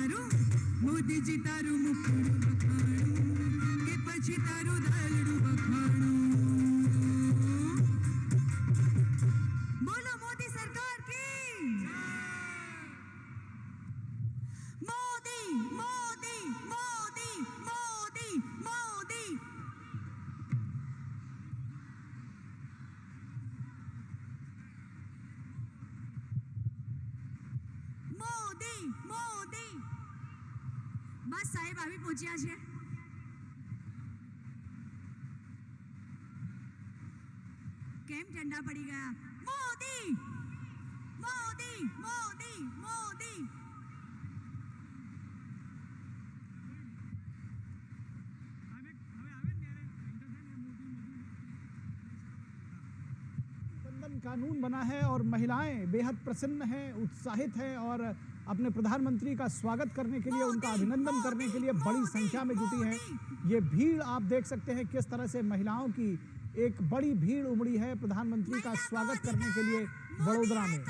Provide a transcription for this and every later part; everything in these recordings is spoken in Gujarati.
તારું મોદીજી તારું મુખડું વખાણું કે પછી તારું દાલડું વખાણું બોલો મોદી સરકાર की मोदी मोदी मोदी मोदी मोदी मोदी मोदी बस साहेब આવી પહોંચ્યા છે કેમ ઠંડા પડી ગયા મોદી મોદી મોદી મોદી कानून बना है और महिलाएं बेहद प्रसन्न हैं, उत्साहित हैं और अपने प्रधानमंत्री का स्वागत करने के लिए, उनका अभिनंदन करने के लिए बड़ी संख्या में जुटी हैं। ये भीड़ आप देख सकते हैं किस तरह से महिलाओं की एक बड़ी भीड़ उमड़ी है प्रधानमंत्री का स्वागत करने के लिए वडोदरा में।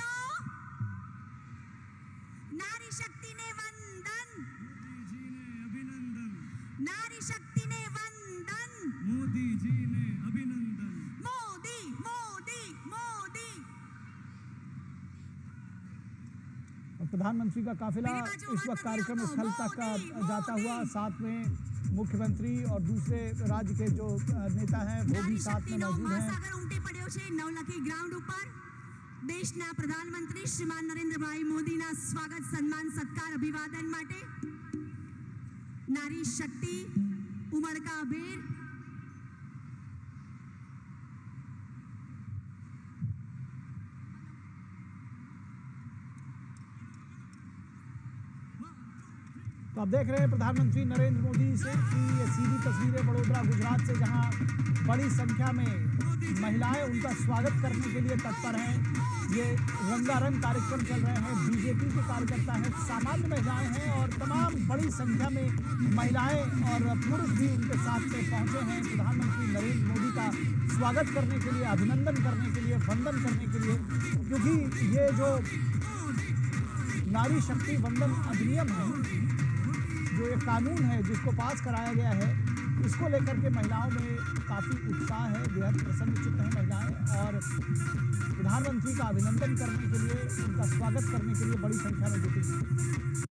नारी शक्ति ने वंदन, मोदी जी ने अभिनंदन, नारी शक्ति ने वंदन, मोदी जी ने अभिनंदन, मोदी मोदी मोदी। प्रधानमंत्री का काफिला इस वक्त कार्यक्रम स्थल तक जाता हुआ, साथ में मुख्यमंत्री और दूसरे राज्य के जो नेता हैं वो भी साथ में मौजूद हैं। उमटी पड्यो छे नवलखी ग्राउंड ऊपर देशना प्रधानमंत्री श्रीमान नरेंद्रभाई मोदीना स्वागत सन्मान सत्कार अभिवादन माटे नारी शक्ति उमड़का अबीर तो आप देख रहे हैं प्रधानमंत्री नरेंद्र मोदी से की ये सीधी तस्वीरें वडोदरा गुजरात से, जहां बड़ी संख्या में महिलाएं उनका स्वागत करने के लिए तत्पर हैं। ये रंगारंग कार्यक्रम चल रहे हैं, बीजेपी के कार्यकर्ता हैं, सामान्य महिलाएं हैं और तमाम बड़ी संख्या में महिलाएं और पुरुष भी उनके साथ में पहुंचे हैं प्रधानमंत्री नरेंद्र मोदी का स्वागत करने के लिए, अभिनंदन करने के लिए, वंदन करने के लिए, क्योंकि ये जो नारी शक्ति वंदन अधिनियम है, जो ये कानून है जिसको पास कराया गया है, इसको लेकर के महिलाओं में काफ़ी उत्साह है, बेहद प्रसन्नचित्त हैं महिलाएं और प्रधानमंत्री का अभिनंदन करने के लिए, उनका स्वागत करने के लिए बड़ी संख्या में जुटी हैं।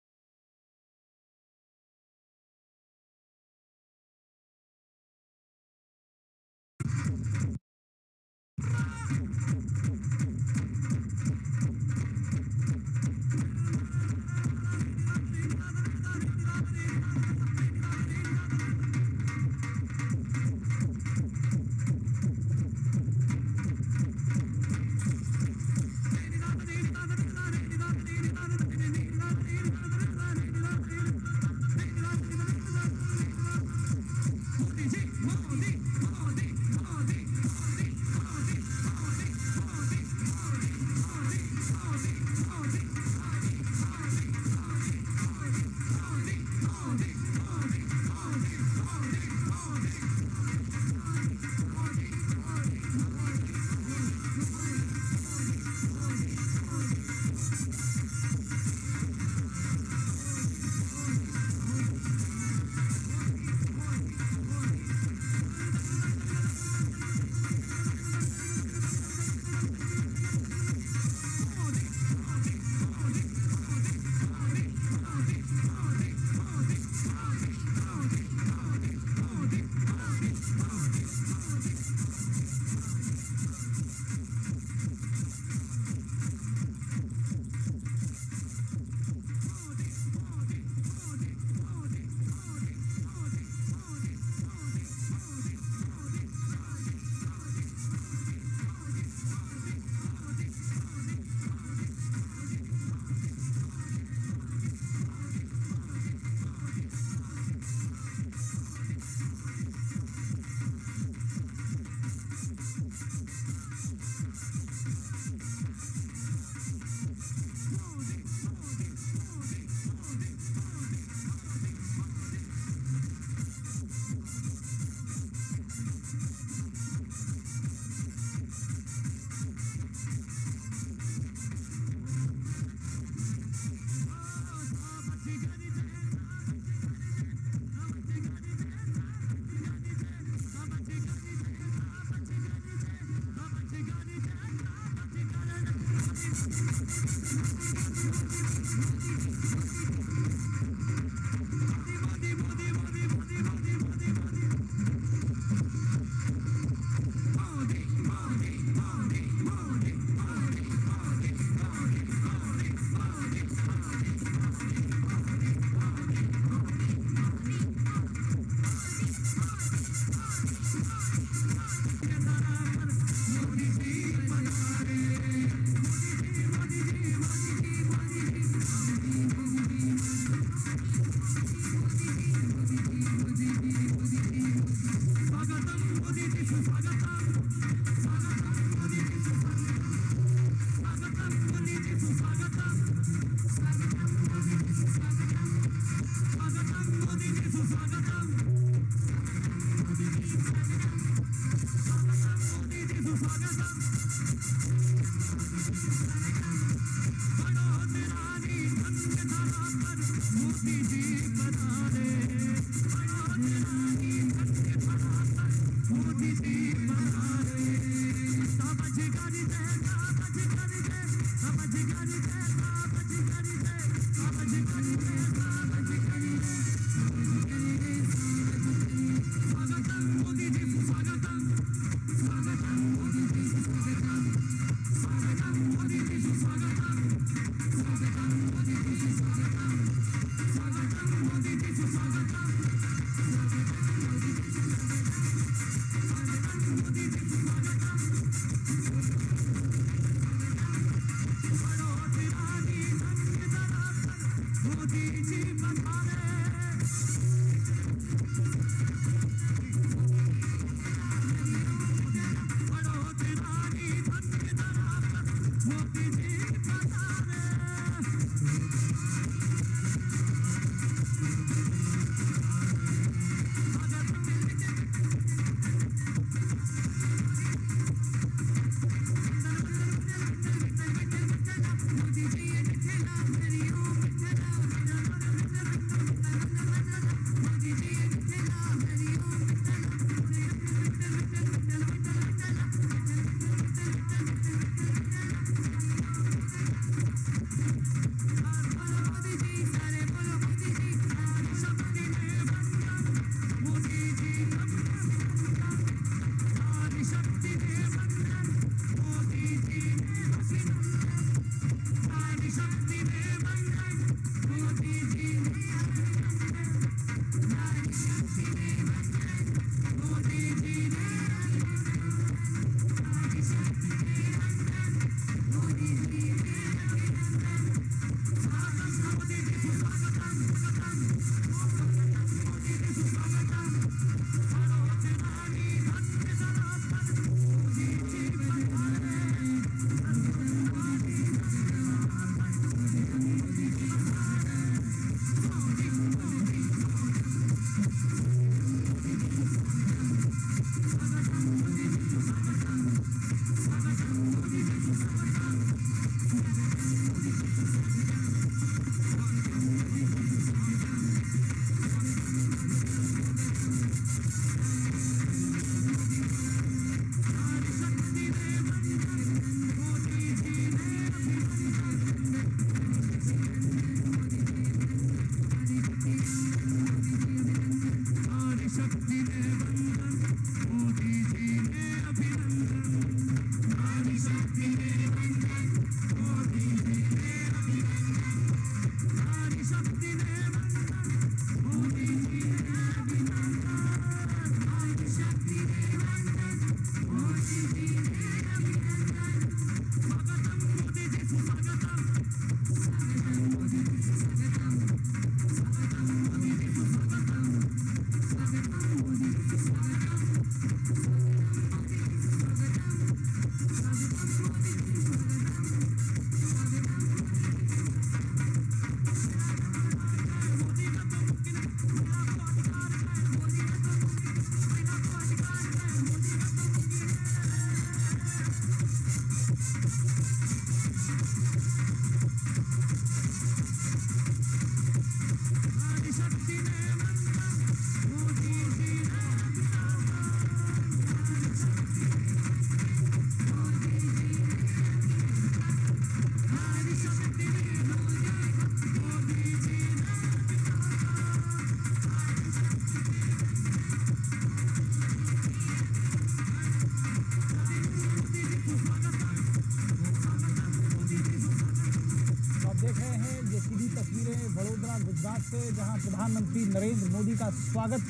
गुजरात से, जहां प्रधानमंत्री नरेंद्र मोदी का स्वागत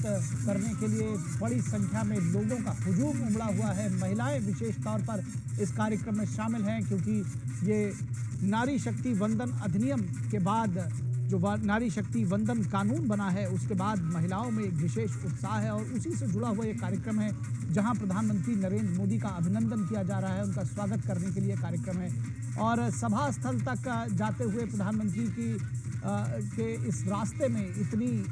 करने के लिए बड़ी संख्या में लोगों का हुजूम उमड़ा हुआ है। महिलाएं विशेष तौर पर इस कार्यक्रम में शामिल हैं क्योंकि ये नारी शक्ति वंदन अधिनियम के बाद जो नारी शक्ति वंदन कानून बना है उसके बाद महिलाओं में एक विशेष उत्साह है और उसी से जुड़ा हुआ ये कार्यक्रम है जहां प्रधानमंत्री नरेंद्र मोदी का अभिनंदन किया जा रहा है, उनका स्वागत करने के लिए कार्यक्रम है। और सभा स्थल तक जाते हुए प्रधानमंत्री के इस रास्ते में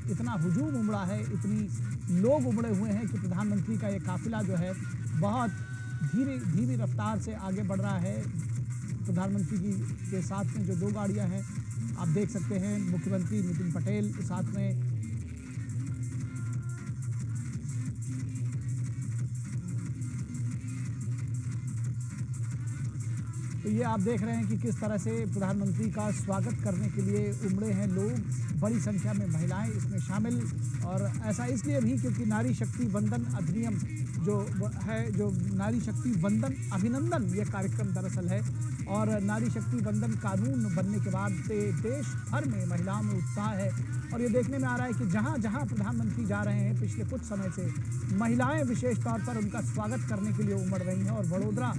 इतना हुजूम उमड़ा है, इतनी लोग उमड़े हुए हैं कि प्रधानमंत्री का ये काफिला जो है बहुत धीमी रफ्तार से आगे बढ़ रहा है। प्रधानमंत्री के साथ में जो दो गाड़ियां हैं आप देख सकते हैं मुख्यमंत्री नितिन पटेल साथ में तो ये आप देख रहे हैं कि किस तरह से प्रधानमंत्री का स्वागत करने के लिए उमड़े हैं लोग, बड़ी संख्या में महिलाएं इसमें शामिल। और ऐसा इसलिए भी क्योंकि नारी शक्ति वंदन अधिनियम जो नारी शक्ति वंदन अभिनंदन ये कार्यक्रम दरअसल है। और नारी शक्ति वंदन कानून बनने के बाद से देश भर में महिलाओं में उत्साह है। और ये देखने में आ रहा है कि जहाँ जहाँ प्रधानमंत्री जा रहे हैं पिछले कुछ समय से महिलाएं विशेष तौर पर उनका स्वागत करने के लिए उमड़ रही हैं। और वडोदरा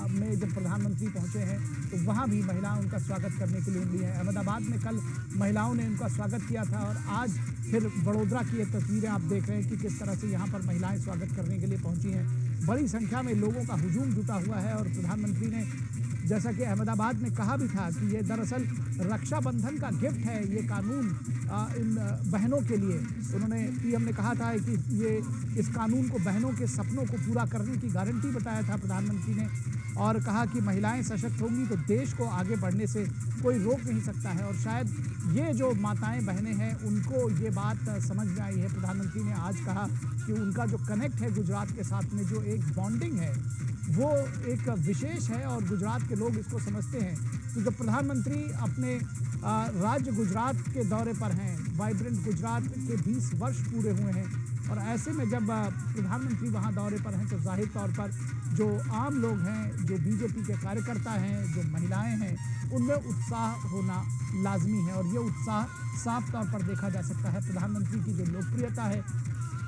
में जब प्रधानमंत्री पहुंचे हैं तो वहां भी महिलाएं उनका स्वागत करने के लिए उमड़ी हैं। अहमदाबाद में कल महिलाओं ने उनका स्वागत किया था और आज फिर वडोदरा की ये तस्वीरें आप देख रहे हैं कि किस तरह से यहाँ पर महिलाएं स्वागत करने के लिए पहुंची हैं। बड़ी संख्या में लोगों का हुजूम जुटा हुआ है। और प्रधानमंत्री ने जैसा कि अहमदाबाद में कहा भी था कि ये दरअसल रक्षाबंधन का गिफ्ट है ये कानून इन बहनों के लिए। उन्होंने पीएम ने कहा था कि ये इस कानून को बहनों के सपनों को पूरा करने की गारंटी बताया था प्रधानमंत्री ने। और कहा कि महिलाएं सशक्त होंगी तो देश को आगे बढ़ने से कोई रोक नहीं सकता है। और शायद ये जो माताएं बहनें हैं उनको ये बात समझ में आई है। प्रधानमंत्री ने आज कहा कि उनका जो कनेक्ट है गुजरात के साथ में, जो एक बॉन्डिंग है वो एक विशेष है और गुजरात के लोग इसको समझते हैं। तो जब प्रधानमंत्री अपने राज्य गुजरात के दौरे पर हैं, वाइब्रेंट गुजरात के 20 वर्ष पूरे हुए हैं और ऐसे में जब प्रधानमंत्री वहाँ दौरे पर हैं तो जाहिर तौर पर जो आम लोग हैं, जो बीजेपी के कार्यकर्ता हैं, जो महिलाएं हैं, उनमें उत्साह होना लाजमी है। और ये उत्साह साफ तौर पर देखा जा सकता है। प्रधानमंत्री की जो लोकप्रियता है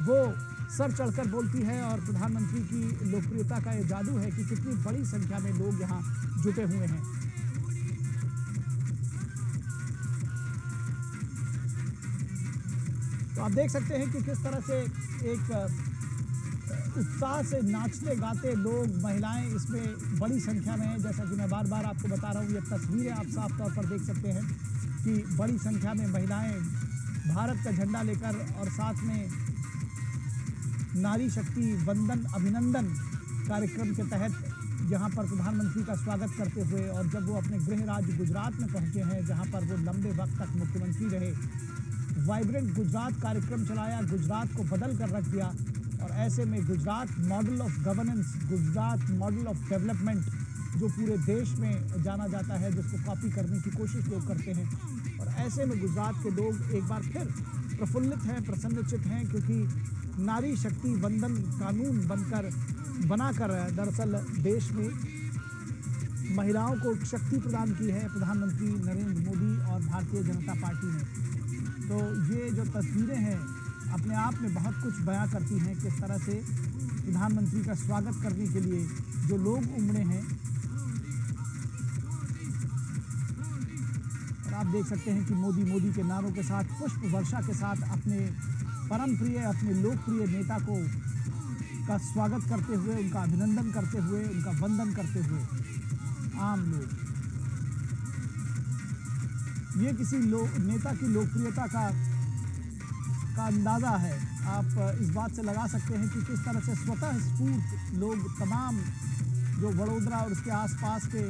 वो सर चढ़कर बोलती है और प्रधानमंत्री की लोकप्रियता का ये जादू है कि कितनी बड़ी संख्या में लोग यहाँ जुटे हुए हैं। तो आप देख सकते हैं कि किस तरह से एक उत्साह से नाचते गाते लोग, महिलाएं इसमें बड़ी संख्या में हैं। जैसा कि मैं बार बार आपको बता रहा हूँ, ये तस्वीरें आप साफ तौर पर देख सकते हैं कि बड़ी संख्या में महिलाएं भारत का झंडा लेकर और साथ में नारी शक्ति वंदन अभिनंदन कार्यक्रम के तहत यहाँ पर प्रधानमंत्री का स्वागत करते हुए, और जब वो अपने गृह राज्य गुजरात में पहुँचे हैं जहाँ पर वो लंबे वक्त तक मुख्यमंत्री रहे, वाइब्रेंट गुजरात कार्यक्रम चलाया, गुजरात को बदल कर रख दिया। और ऐसे में Gujarat model of governance, Gujarat model of development जो पूरे देश में जाना जाता है, जिसको कॉपी करने की कोशिश लोग करते हैं। और ऐसे में गुजरात के लोग एक बार फिर प्रफुल्लित हैं, प्रसन्नचित्त हैं, क्योंकि नारी शक्ति वंदन कानून बनाकर दरअसल देश में महिलाओं को शक्ति प्रदान की है प्रधानमंत्री नरेंद्र मोदी और भारतीय जनता पार्टी ने। तो ये जो तस्वीरें हैं अपने आप में बहुत कुछ बयां करती हैं, किस तरह से प्रधानमंत्री का स्वागत करने के लिए जो लोग उमड़े हैं। और आप देख सकते हैं कि मोदी मोदी के नारों के साथ, पुष्प वर्षा के साथ अपने परम प्रिय, अपने लोकप्रिय नेता का स्वागत करते हुए, उनका अभिनंदन करते हुए, उनका वंदन करते हुए आम लोग। ये किसी नेता की लोकप्रियता का अंदाज़ा है। आप इस बात से लगा सकते हैं कि किस तरह से स्वतः स्फूर्त लोग तमाम जो वडोदरा और उसके आसपास के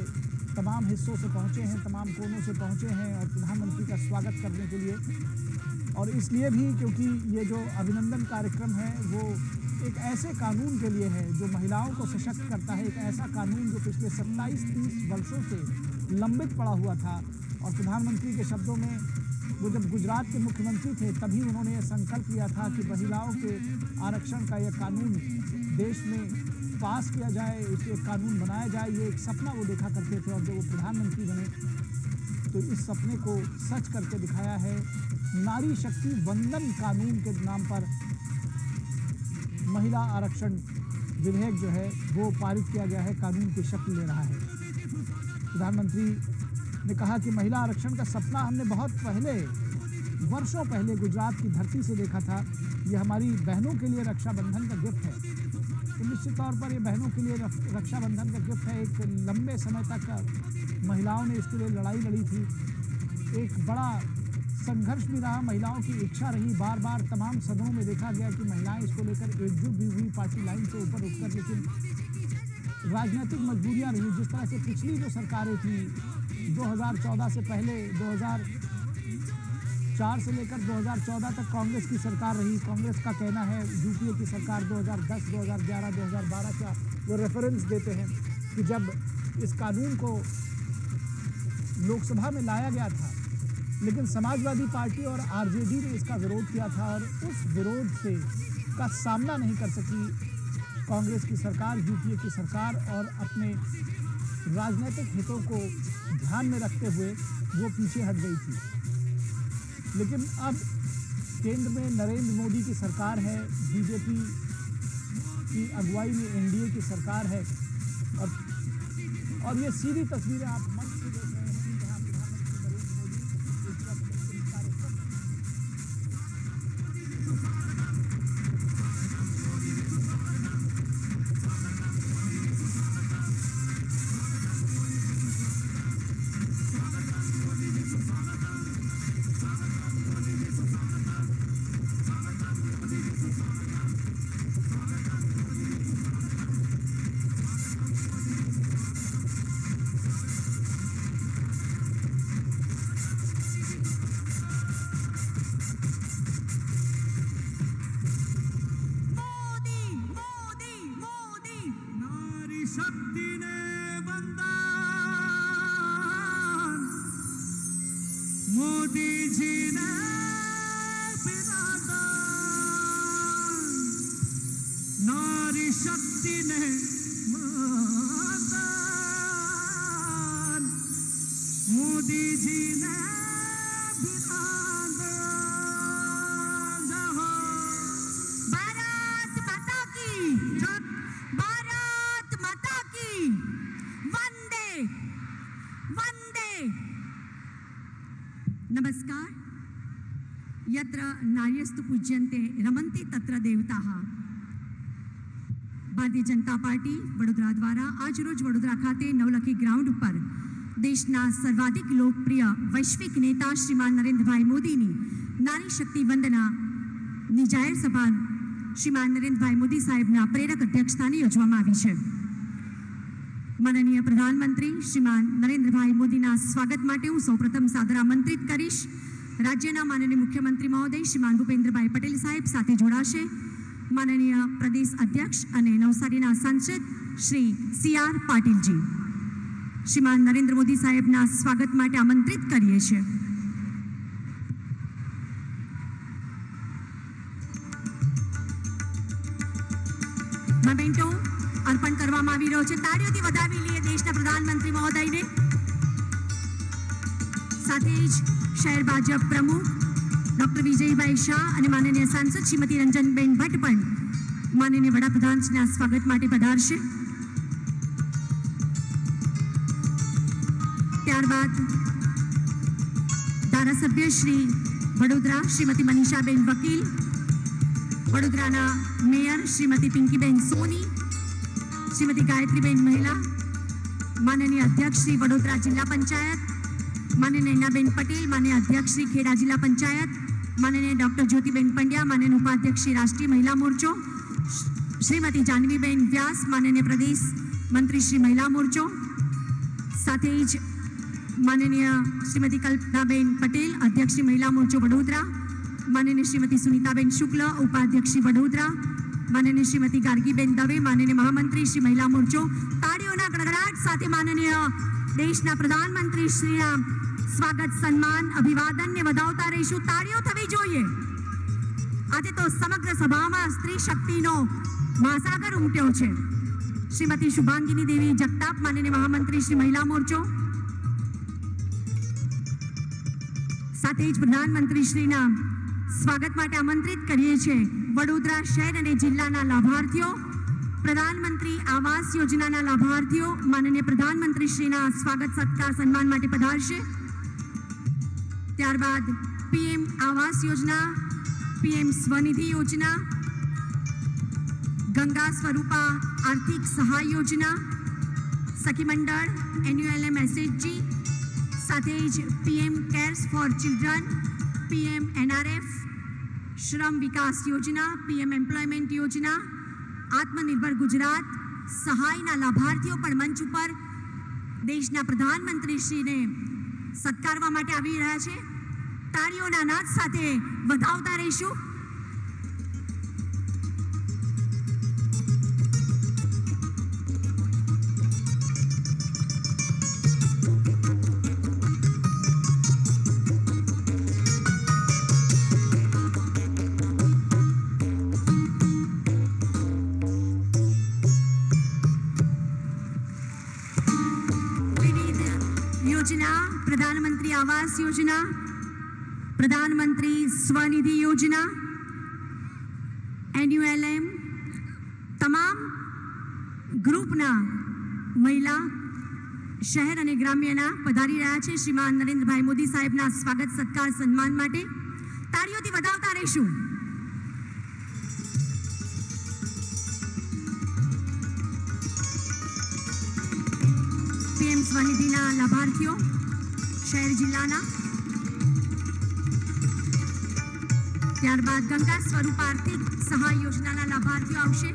तमाम हिस्सों से पहुंचे हैं, तमाम कोनों से पहुंचे हैं और प्रधानमंत्री का स्वागत करने के लिए। और इसलिए भी क्योंकि ये जो अभिनंदन कार्यक्रम है वो एक ऐसे कानून के लिए है जो महिलाओं को सशक्त करता है, एक ऐसा कानून जो पिछले 27-30 वर्षों से लंबित पड़ा हुआ था। और प्रधानमंत्री के शब्दों में, वो जब गुजरात के मुख्यमंत्री थे तभी उन्होंने ये संकल्प लिया था कि महिलाओं के आरक्षण का यह कानून देश में पास किया जाए, इसे कानून बनाया जाए। ये एक सपना वो देखा करते थे और जब वो प्रधानमंत्री बने तो इस सपने को सच करके दिखाया है। नारी शक्ति वंदन कानून के नाम पर महिला आरक्षण विधेयक जो है वो पारित किया गया है, कानून की शक्ल ले रहा है। प्रधानमंत्री ने कहा कि महिला आरक्षण का सपना हमने बहुत पहले, वर्षों पहले गुजरात की धरती से देखा था। ये हमारी बहनों के लिए रक्षाबंधन का गिफ्ट है। तो निश्चित तौर पर ये बहनों के लिए रक्षाबंधन का गिफ्ट है। एक लंबे समय तक महिलाओं ने इसके लिए लड़ाई लड़ी थी, एक बड़ा संघर्ष भी रहा, महिलाओं की इच्छा रही, बार बार तमाम सदनों में देखा गया कि महिलाएं इसको लेकर एकजुट भी हुई पार्टी लाइन से ऊपर उठकर, लेकिन राजनीतिक मजबूरियां रही। जिस तरह से पिछली जो सरकारें थी 2014 से पहले 2004 से लेकर 2014 तक कांग्रेस की सरकार रही। कांग्रेस का कहना है यूपीए की सरकार 2010, 2011, 2012 का वो रेफरेंस देते हैं कि जब इस कानून को लोकसभा में लाया गया था, लेकिन समाजवादी पार्टी और आरजेडी ने इसका विरोध किया था और उस विरोध से का सामना नहीं कर सकी कांग्रेस की सरकार, यूपीए की सरकार, और अपने राजनीतिक हितों को ध्यान में रखते हुए वो पीछे हट गई थी। लेकिन अब केंद्र में नरेंद्र मोदी की सरकार है, बीजेपी की अगुवाई में एनडीए की सरकार है, और ये सीधी तस्वीरें आप मंच से देख रहे हैं कि जहाँ प्रधानमंत्री नरेंद्र मोदी इस वक्त इस कार्यक्रम शक्ति ने वंदन, मोदी जी ने पिरादान, नारी शक्ति ने वंदन, मोदी जी ने पिरादान। भारत माता की जय, भारत माता की वंदे वंदे। नमस्कार। यत्र नार्यस्तु पूज्यन्ते रमन्ते तत्र देवताः। ભારતીય જનતા પાર્ટી વડોદરા દ્વારા આજ રોજ વડોદરા ખાતે નવલખી ગ્રાઉન્ડ ઉપર દેશના સર્વાધિક લોકપ્રિય વૈશ્વિક નેતા શ્રીમાન નરેન્દ્રભાઈ મોદીની નારી શક્તિ વંદનાની જાહેર સભા શ્રીમાન નરેન્દ્રભાઈ મોદી સાહેબના પ્રેરક અધ્યક્ષસ્થાને યોજવામાં આવી છે। માનનીય પ્રધાનમંત્રી શ્રીમાન નરેન્દ્રભાઈ મોદીના સ્વાગત માટે હું સૌપ્રથમ સાદર આમંત્રિત કરીશ। રાજ્યના માનનીય મુખ્યમંત્રી મહોદય શ્રીમાન ભૂપેન્દ્રભાઈ પટેલ સાહેબ સાથે જોડાશે। માનનીય પ્રદેશ અધ્યક્ષ અને નવસારીના સાંસદ શ્રી CR પાટીલજી શ્રીમાન નરેન્દ્ર મોદી સાહેબના સ્વાગત માટે આમંત્રિત કરીએ છીએ। મોમેન્ટો અર્પણ કરવામાં આવી રહ્યો છે। તાળીઓથી વધાવી લઈએ દેશના પ્રધાનમંત્રી મહોદયને। સાથે જ શહેર ભાજપ પ્રમુખ ડોક્ટર વિજયભાઈ શાહ અને માનનીય સાંસદ શ્રીમતી રંજનબેન ભટ્ટ પણ માનનીય વડાપ્રધાનશ્રીના સ્વાગત માટે પધારશે। ત્યારબાદ ધારાસભ્ય શ્રી વડોદરા શ્રીમતી મનીષાબેન વકીલ, વડોદરાના મેયર શ્રીમતી પિંકીબેન સોની, શ્રીમતી ગાયત્રીબેન મહિલા, માનનીય અધ્યક્ષ શ્રી વડોદરા જિલ્લા પંચાયત, माननीय नैनाबेन पटेल, माननीय अध्यक्ष श्री खेड़ा जिला पंचायत, माननीय डॉक्टर ज्योतिबेन पंड्या, माननीय उपाध्यक्ष श्री राष्ट्रीय महिला मोर्चो, श्रीमती जानवीबेन व्यास, माननीय प्रदेश मंत्री श्री महिला मोर्चो, साथ ही माननीय श्रीमती कल्पनाबेन पटेल, अध्यक्ष श्री महिला मोर्चो वडोदरा, माननीय श्रीमती सुनीताबेन शुक्ल, उपाध्यक्ष श्री वडोदरा, माननीय श्रीमती गार्गीबेन दवे, माननीय महामंत्री श्री महिला मोर्चो। ताड़ीओना गड़गड़ाट साथे माननीय देशना प्रधानमंत्री श्रीना स्वागत सन्मान अभिवादन ने વધાવતા રહીશું। તાળીઓ થવી જોઈએ। આજે તો સમગ્ર સભામાં સ્ત્રી શક્તિનો મહાસાગર ઉમટ્યો છે। શ્રીમતી શુભાંગીની દેવી જગતાપ, માનનીય મહામંત્રી શ્રી મહિલા મોરચો, સાથે જ પ્રધાનમંત્રી શ્રીના સ્વાગત માટે આમંત્રિત કરીએ છીએ વડોદરા શહેર અને જિલ્લાના લાભાર્થીઓ, प्रधानमंत्री आवास योजना लाभार्थियों माननीय प्रधानमंत्री श्रीना स्वागत सत्कार सम्मान माटे पधारशे। त्यारबाद पीएम आवास योजना, पीएम स्वनिधि योजना, गंगा स्वरूपा आर्थिक सहाय योजना, सखी मंडल एनयूएलएम एसएचजी, साथ ही PM CARES for children, PM NRF, श्रम विकास योजना, पीएम एम्प्लॉयमेंट योजना, आत्मनिर्भर गुजरात सहायना लाभार्थियों पर मंच पर દેશના પ્રધાનમંત્રીશ્રીને સત્કારવા માટે આવી રહ્યા છે. તાળીઓના નાદ સાથે વધાવતા રહીશું. योजना, प्रधानमंत्री आवास योजना, प्रधानमंत्री स्वनिधि योजना, NULM તમામ ગ્રુપના મહિલા શહેર અને ગ્રામ્યના પધારી રહ્યા છે શ્રીમાન નરેન્દ્રભાઈ મોદી સાહેબના સ્વાગત સત્કાર સન્માન માટે. તાળીઓથી વધાવતા રહીશું. PM સ્વનિધિના લાભાર્થીઓ શહેર જિલ્લાના, ત્યારબાદ ગંગા સ્વરૂપ આર્થિક સહાય યોજનાના લાભાર્થીઓ આવશે.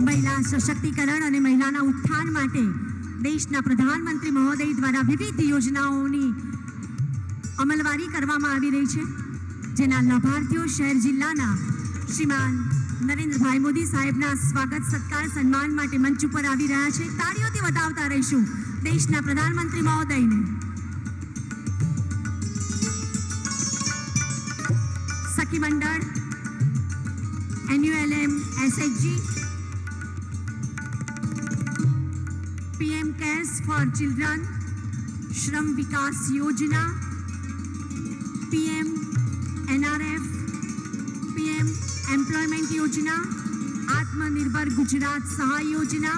મહિલા સશક્તિકરણ અને મહિલાના ઉત્થાન માટે દેશના પ્રધાનમંત્રી મહોદય દ્વારા વિવિધ યોજનાઓની અમલવારી કરવામાં આવી રહી છે, જેના લાભાર્થીઓ શહેર જિલ્લાના શ્રીમાન નરેન્દ્રભાઈ મોદી સાહેબના સ્વાગત સત્કાર સન્માન માટે મંચ ઉપર આવી રહ્યા છે. તાળીઓથી વધાવતા રહીશું દેશના પ્રધાનમંત્રી મહોદયને. સખી મંડળ, NULM, SHG, PM Cares for Children, श्रम विकास योजना, PM NRF, PM एम्प्लॉयमेंट योजना, आत्मनिर्भर गुजरात सहाय योजना,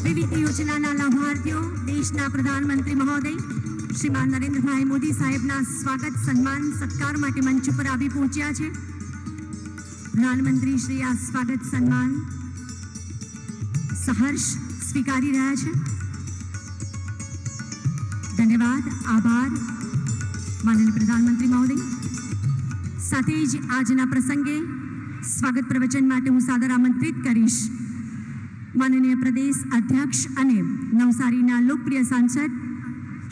विविध योजनाના લાભાર્થીઓ દેશના પ્રધાનમંત્રી મહોદય શ્રીમાન નરેન્દ્રભાઈ મોદી સાહેબના સ્વાગત સન્માન સત્કાર માટે મંચ ઉપર આવી પહોંચ્યા છે. પ્રધાનમંત્રી શ્રી આ સ્વાગત સન્માન સહર્ષ સ્વીકારી રહ્યા છે. ધન્યવાદ, આભાર માનનીય પ્રધાનમંત્રી મહોદય. સાથે જ આજના પ્રસંગે સ્વાગત પ્રવચન માટે હું સાદર આમંત્રિત કરીશ माननीय प्रदेश अध्यक्ष અને નવસારીના લોકપ્રિય સાંસદ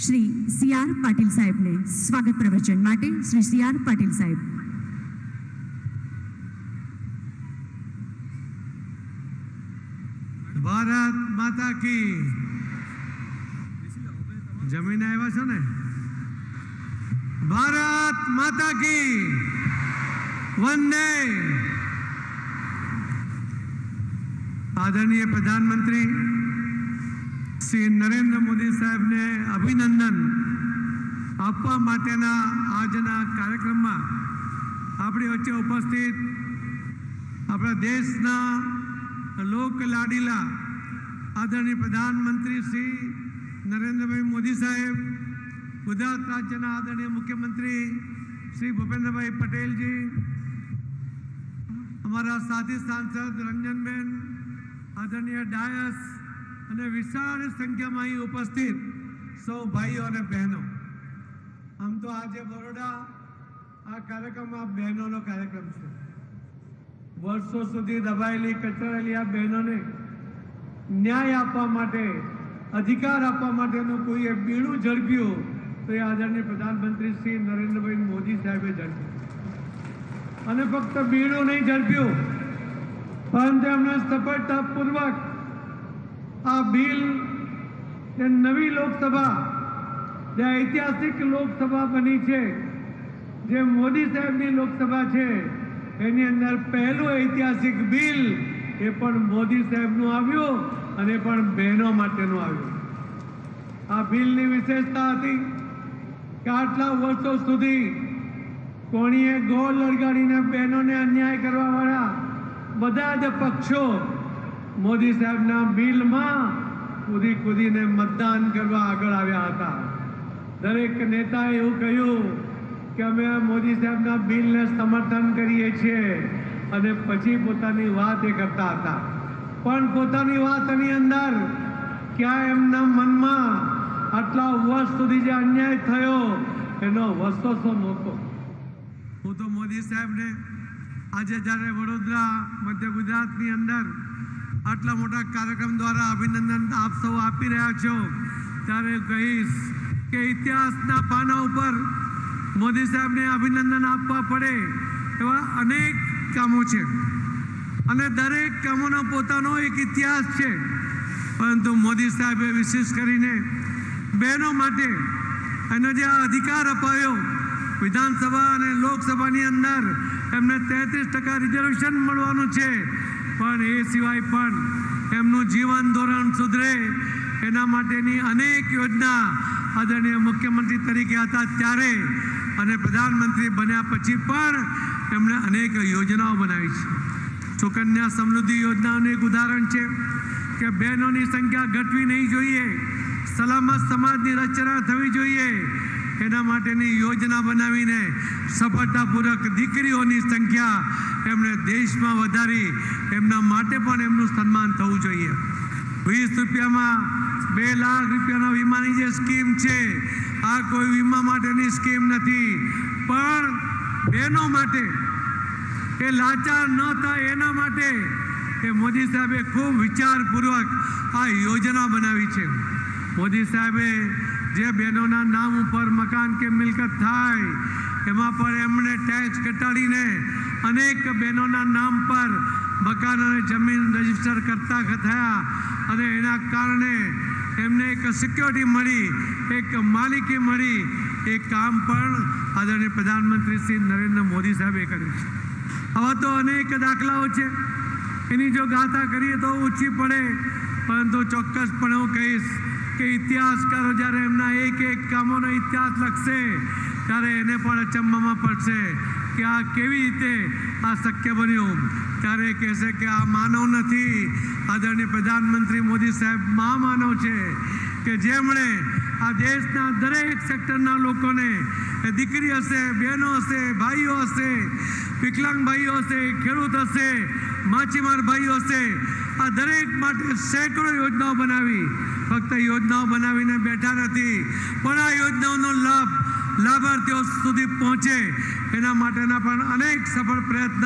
શ્રી CR પાટીલ સાહેબને સ્વાગત પ્રવચન માટે શ્રી CR પાટીલ સાહેબ. ભારત માતા કી જમીન આવ્યા છો ને. ભારત માતા કી વંદે. आदरणीय प्रधानमंत्री श्री नरेंद्र मोदी साहब ने अभिनंदन आपवा माटेना आजना कार्यक्रम में अपनी वच्चे उपस्थित अपना देशना लोक लाडीला आदरणीय प्रधानमंत्री श्री नरेंद्र भाई मोदी साहेब, गुजरात राज्यना आदरणीय मुख्यमंत्री श्री भूपेन्द्र भाई पटेल जी, हमारा साथी सांसद रंजनबेन, आदरणीय डायस અને વિશાળ સંખ્યામાં અહીં ઉપસ્થિત સૌ ભાઈઓ અને બહેનો. આમ તો આજે બરોડા આ કાર્યક્રમ આ બહેનોનો કાર્યક્રમ છે. વર્ષો સુધી દબાયેલી કચરાયેલી આ બહેનોને ન્યાય આપવા માટે, અધિકાર આપવા માટેનું કોઈએ બીડું ઝડપ્યું તો એ આદરણીય પ્રધાનમંત્રી શ્રી નરેન્દ્રભાઈ મોદી સાહેબે ઝડપ્યું. અને ફક્ત બીડું નહીં ઝડપ્યું, પરંતુ એમણે સફળતાપૂર્વક આ બિલ જે નવી લોકસભા, જે ઐતિહાસિક લોકસભા બની છે, જે મોદી સાહેબની લોકસભા છે, એની અંદર પહેલું ઐતિહાસિક બિલ એ પણ મોદી સાહેબનું આવ્યું અને પણ બહેનો માટેનું આવ્યું. આ બિલની વિશેષતા હતી કે આટલા વર્ષો સુધી કોણીએ ગોળ લગાડીને બહેનોને અન્યાય કરવાવાળા બધા જ પક્ષો મોદી સાહેબના બિલમાં કૂદીને મતદાન કરવા આગળ આવ્યા હતા. દરેક નેતાએ એવું કહ્યું કે અમે મોદી સાહેબના બિલને સમર્થન કરીએ છીએ અને પછી પોતાની વાત એ કરતા હતા. પણ પોતાની વાતની અંદર ક્યાં એમના મનમાં આટલા વર્ષ સુધી જે અન્યાય થયો એનો વસવસો નહોતો. હું તો મોદી સાહેબને આજે જ્યારે વડોદરા મધ્ય ગુજરાતની અંદર આટલા મોટા કાર્યક્રમ દ્વારા અભિનંદન આપ સૌ આપી રહ્યા છો ત્યારે કહીશ કે ઇતિહાસના પાના ઉપર મોદી સાહેબને અભિનંદન આપવા પડે એવા અનેક કામો છે અને દરેક કામોનો પોતાનો એક ઇતિહાસ છે. પરંતુ મોદી સાહેબે વિશેષ કરીને બહેનો માટે એનો જે અધિકાર અપાયો વિધાનસભા અને લોકસભાની અંદર એમને 33% રિઝર્વેશન મળવાનું છે, પણ એ સિવાય પણ એમનું જીવન ધોરણ સુધરે એના માટેની અનેક યોજના આદરણીય મુખ્યમંત્રી તરીકે હતા ત્યારે અને પ્રધાનમંત્રી બન્યા પછી પણ એમણે અનેક યોજનાઓ બનાવી છે. સુકન્યા સમૃદ્ધિ યોજનાનું એક ઉદાહરણ છે કે બહેનોની સંખ્યા ઘટવી નહીં જોઈએ, સલામત સમાજની રચના થવી જોઈએ. એના માટેની યોજના બનાવીને સફળતાપૂર્વક દીકરીઓની સંખ્યા એમણે દેશમાં વધારી. એમના માટે પણ એમનું સન્માન થવું જોઈએ. 20 રૂપિયામાં 2 લાખ રૂપિયાના વીમાની જે સ્કીમ છે આ કોઈ વીમા માટેની સ્કીમ નથી, પણ બહેનો માટે એ લાચાર ન થાય એના માટે એ મોદી સાહેબે ખૂબ વિચારપૂર્વક આ યોજના બનાવી છે. મોદી સાહેબે જે બહેનોના નામ ઉપર મકાન કે મિલકત થાય એમાં પણ એમણે ટેક્સ ઘટાડીને અનેક બહેનોના નામ પર મકાન અને જમીન રજીસ્ટર કરતા થયા અને એના કારણે એમને એક સિક્યોરિટી મળી, એક માલિકી મળી. એ કામ પણ આદરણીય પ્રધાનમંત્રી શ્રી નરેન્દ્ર મોદી સાહેબે કર્યું છે. આવા તો અનેક દાખલાઓ છે, એની જો ગાથા કરીએ તો ઓછી પડે, પરંતુ ચોક્કસપણે હું કહીશ કે ઇતિહાસકારો જ્યારે એમના એક કામોનો ઇતિહાસ લખશે ત્યારે એને પણ અચંબામાં પડશે કે આ કેવી રીતે આ શક્ય બન્યું. ત્યારે કહેશે કે આ માનવ નથી, આદરણીય પ્રધાનમંત્રી મોદી સાહેબ મહામાનવ છે કે જેમણે આ દેશના દરેક સેક્ટરના લોકોને દીકરી હશે, બહેનો હશે, ભાઈઓ હશે, વિકલાંગ ભાઈઓ હશે, ખેડૂત હશે, માછીમાર ભાઈઓ હશે, આ દરેક માટે સેંકડો યોજનાઓ બનાવી. ફક્ત યોજનાઓ બનાવીને બેઠા નથી, પણ આ યોજનાઓનો લાભ લાભાર્થીઓ સુધી પહોંચે એના માટેના પણ અનેક સફળ પ્રયત્ન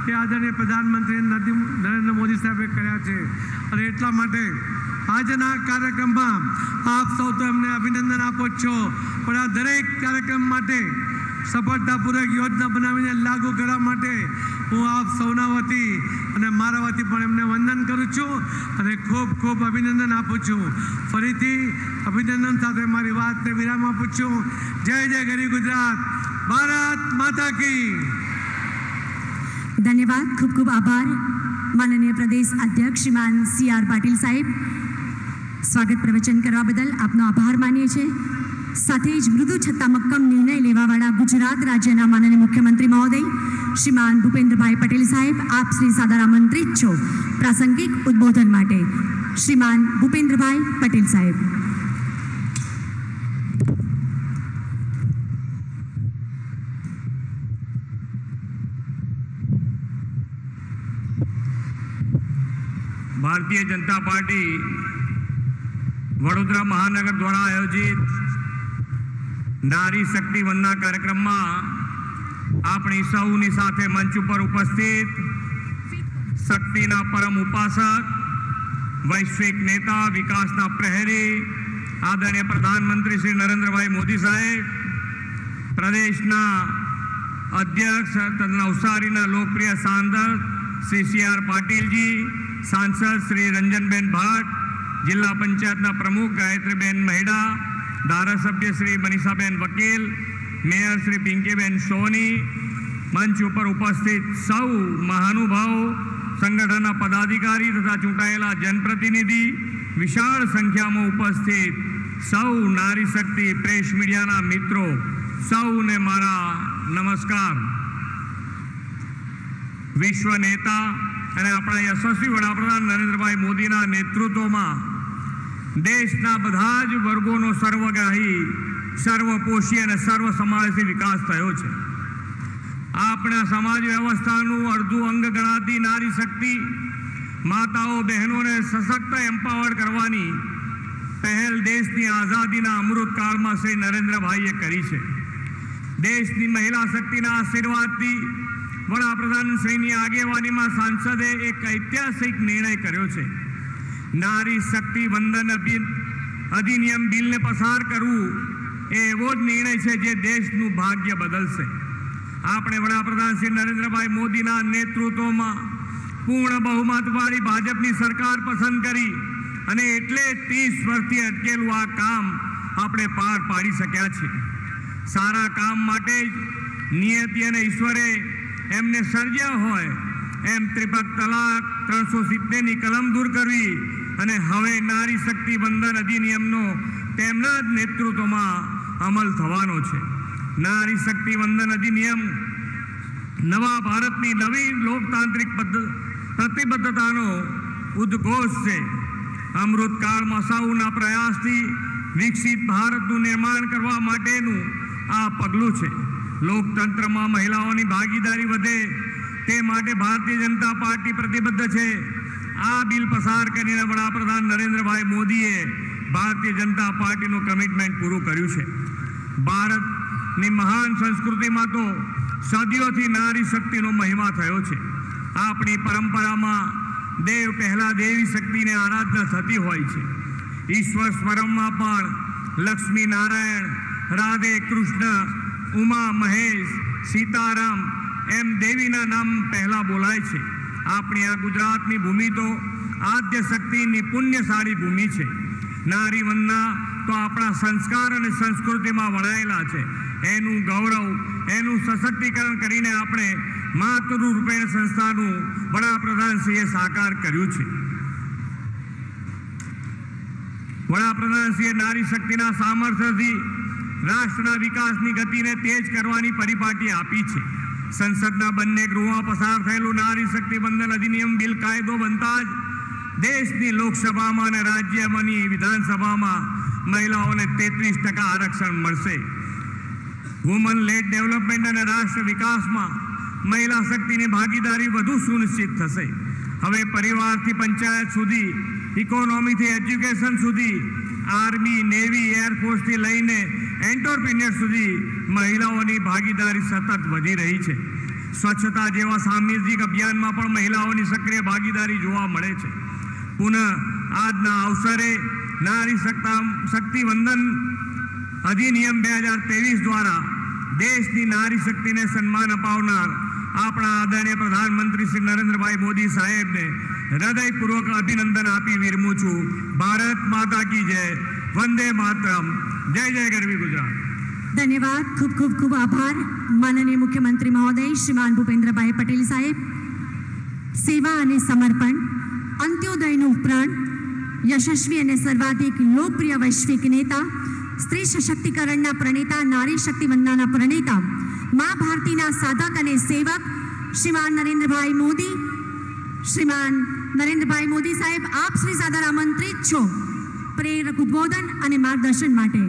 એ આદરણીય પ્રધાનમંત્રી નરેન્દ્ર મોદી સાહેબે કર્યા છે. અને એટલા માટે આજના કાર્યક્રમમાં આપ સૌ તો એમને અભિનંદન આપો છો, પણ આ દરેક કાર્યક્રમ માટે સફળતાપૂર્વક યોજના બનાવીને લાગુ કરવા માટે હું આપ સૌના વતી અને મારા વતી પણ એમને વંદન કરું છું અને ખૂબ ખૂબ અભિનંદન આપું છું. ફરીથી અભિનંદન સાથે મારી વાતને વિરામ આપું છું. જય જય ગરી ગુજરાત, ભારત માતા કી. ધન્યવાદ, ખૂબ ખૂબ આભાર માનનીય પ્રદેશ અધ્યક્ષ શ્રીમાન CR પાટીલ સાહેબ. સ્વાગત પ્રવચન કરવા બદલ આપનો આભાર માનીએ છીએ. સાથે જ મૃદુ છતાં મક્કમ નિર્ણય લેવાવાળા ગુજરાત રાજ્યના માનનીય મુખ્યમંત્રી મહોદય શ્રીમાન ભૂપેન્દ્રભાઈ પટેલ સાહેબ, આપ શ્રી સાદર આમંત્રિત છો પ્રાસંગિક ઉદ્બોધન માટે. શ્રીમાન ભૂપેન્દ્રભાઈ પટેલ સાહેબ. भारतीय जनता पार्टी वडोदरा महानगर द्वारा आयोजित नारी शक्ति वंदना कार्यक्रम में अपनी सौनी साथे मंच पर उपस्थित शक्तिना परम उपासक, वैश्विक नेता, विकासना प्रहरी आदरणीय प्रधानमंत्री श्री नरेंद्र भाई मोदी साहेब, प्रदेशना अध्यक्ष तथा नवसारीना लोकप्रिय सांसद श्री CR पाटील जी, सांसद श्री रंजनबेन भाट, जिला पंचायतना प्रमुख गायत्रीबेन महिड़ा, धारासभ्य श्री मनीषाबेन वकील, मेयर श्री पिंकीबेन सोनी, मंच पर उपस्थित सौ महानुभाव, संगठन पदाधिकारी तथा चूंटायेला जनप्रतिनिधि, विशाल संख्या में उपस्थित સૌ નારી શક્તિ પ્રેસ મીડિયાના મિત્રો સૌને મારા નમસ્કાર. વિશ્વ નેતા અને આપણા યશસ્વી વડાપ્રધાન નરેન્દ્રભાઈ મોદીના નેતૃત્વમાં દેશના બધા જ વર્ગોનો સર્વગ્રાહી, સર્વપોષી અને સર્વસમાવેશી વિકાસ થયો છે. આપણા સમાજ વ્યવસ્થાનું અડધું અંગ ગણાતી નારી શક્તિ માતાઓ બહેનોને સશક્ત એમ્પાવર કરવાની પહેલ દેશની આઝાદીના અમૃતકાળમાં શ્રી નરેન્દ્રભાઈએ કરી છે. દેશની મહિલા શક્તિના આશીર્વાદથી વડાપ્રધાન શ્રીની આગેવાનીમાં સાંસદે એક ઐતિહાસિક નિર્ણય કર્યો છે. નારી શક્તિ વંદન અધિનિયમ બિલને પસાર કરવું એ એવો જ નિર્ણય છે જે દેશનું ભાગ્ય બદલશે. આપણે વડાપ્રધાન શ્રી નરેન્દ્રભાઈ મોદીના નેતૃત્વમાં પૂર્ણ બહુમતવાળી ભાજપની સરકાર પસંદ કરી અને એટલે 30 વર્ષથી અટકેલું આ કામ આપણે પાર પાડી શક્યા છે. સારા કામ માટે જ નિયતિ અને ઈશ્વરે એમને સર્જ્યા હોય એમ ત્રિપક્ષ તલાક, 370ની કલમ દૂર કરવી અને હવે નારી શક્તિ વંદન અધિનિયમનો તેમના જ નેતૃત્વમાં અમલ થવાનો છે. નારી શક્તિ વંદન અધિનિયમ નવા ભારતની નવી લોકતાંત્રિક પ્રતિબદ્ધતાનો ઉદ્ઘોષ છે. અમૃતકાળમાં સૌના પ્રયાસથી વિકસિત ભારતનું નિર્માણ કરવા માટેનું આ પગલું છે. લોકતંત્રમાં મહિલાઓની ભાગીદારી વધે તે માટે ભારતીય જનતા પાર્ટી પ્રતિબદ્ધ છે. આ બિલ પસાર કરીને વડાપ્રધાન નરેન્દ્રભાઈ મોદીએ ભારતીય જનતા પાર્ટીનું કમિટમેન્ટ પૂરું કર્યું છે. ભારતની મહાન સંસ્કૃતિમાં તો સદીઓથી નારી શક્તિનો મહિમા થયો છે. આપણી પરંપરામાં દેવ પહેલા દેવી શક્તિની આરાધના થતી હોય છે. ઈશ્વર સ્મરણમાં પણ લક્ષ્મી નારાયણ, રાધે કૃષ્ણ, ઉમા મહેશ, સીતારામ એમ દેવીના નામ પહેલા બોલાય છે. આપણી આ ગુજરાતની ભૂમિ તો આદ્ય શક્તિની પુણ્યશાળી ભૂમિ છે. નારી વંદના તો આપણા સંસ્કાર અને સંસ્કૃતિમાં વણાયેલા છે. એનું ગૌરવ, એનું સશક્તિકરણ કરીને આપણે માતૃરૂપેણ સંસ્થાનું વડાપ્રધાનશ્રીએ સાકાર કર્યું છે. વડાપ્રધાનશ્રીએ નારી શક્તિના સામર્થ્યથી રાષ્ટ્રના વિકાસની ગતિને તેજ કરવાની પરિપાટી આપી છે. સંસદના બંને ગૃહોમાં પસાર થયેલું નારી શક્તિ વંદન અધિનિયમ બિલ કાયદો બનતા જ દેશની લોકસભામાં અને રાજ્યમાંની વિધાનસભામાં મહિલાઓને 33% આરક્ષણ મળશે. વુમન લેડ ડેવલપમેન્ટ અને રાષ્ટ્ર વિકાસમાં મહિલા શક્તિની ભાગીદારી વધુ સુનિશ્ચિત થશે. હવે પરિવારથી પંચાયત સુધી, ઇકોનોમીથી એજ્યુકેશન સુધી, આર્મી, નેવી, એરફોર્સથી લઈને એન્ટરપ્રિન્યોર સુધી મહિલાઓની ભાગીદારી સતત વધી રહી છે. સ્વચ્છતા જેવા સામાજિક અભિયાનમાં પણ મહિલાઓની સક્રિય ભાગીદારી જોવા મળે છે. પુનઃ આજના અવસરે નારી શક્તિ વંદન અધિનિયમ 2023 દ્વારા દેશની નારી શક્તિને સન્માન અપાવનાર આપણા આદરણીય પ્રધાનમંત્રી શ્રી નરેન્દ્રભાઈ મોદી સાહેબને હૃદયપૂર્વક અભિનંદન આપી વિરમું છું. ભારત માતા કી જય. વંદે માતરમ. જય જય ગરવી ગુજરાત. ધન્યવાદ. ખૂબ ખૂબ ખૂબ આભાર માનનીય મુખ્યમંત્રી મહોદય શ્રીમાન ભૂપેન્દ્રભાઈ પટેલ સાહેબ. સેવા અને સમર્પણ, અંત્યોદયનું પ્રણ, યશસ્વી અને સર્વાધિક લોકપ્રિય વૈશ્વિક નેતા, સ્ત્રી સશક્તિકરણના પ્રણેતા, નારી શક્તિ વંદનાના પ્રણેતા, મા ભારતીના સાધક અને સેવક શ્રીમાન નરેન્દ્રભાઈ મોદી. શ્રીમાન નરેન્દ્રભાઈ મોદી સાહેબ, આપ શ્રી સાદર આમંત્રિત છો પ્રેરક ઉદ્બોધન અને માર્ગદર્શન માટે.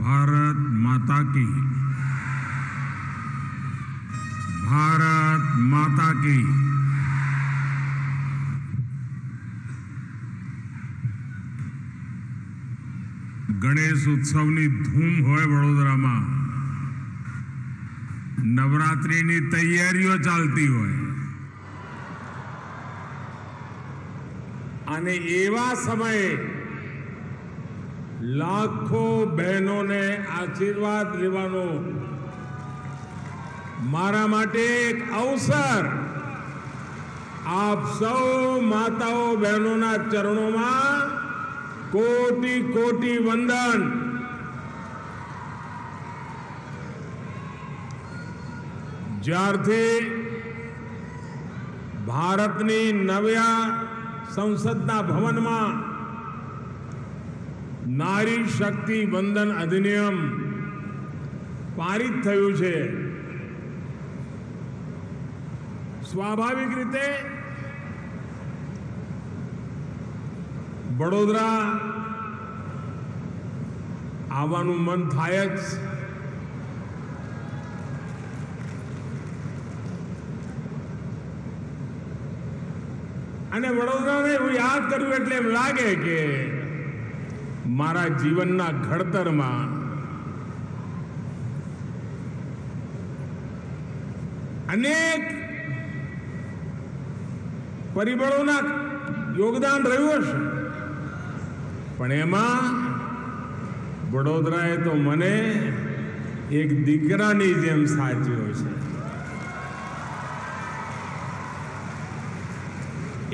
भारत माता की, भारत माता की। गणेश उत्सवनी धूम होय वडोदरामां, नवरात्रिनी तैयारीओ चालती होय અને એવા સમયે લાખો બહેનોને આશીર્વાદ લેવાનો મારા માટે એક અવસર આપ સૌ માતાઓ બહેનોના ચરણોમાં कोटि कोटि वंदन। જ્યારથી ભારતની નવ્યા સંસદના ભવનમાં નારી શક્તિ વંદન અધિનિયમ પારિત થયું છે, સ્વાભાવિક રીતે વડોદરા આવવાનું મન થાય જ. અને વડોદરાને હું યાદ કર્યું એટલે એમ લાગે કે મારા જીવનના ઘડતરમાં અનેક પરિબળોના યોગદાન રહ્યું હશે, પણ એમાં વડોદરાએ તો મને એક દીકરાની જેમ સાચ્યો છે.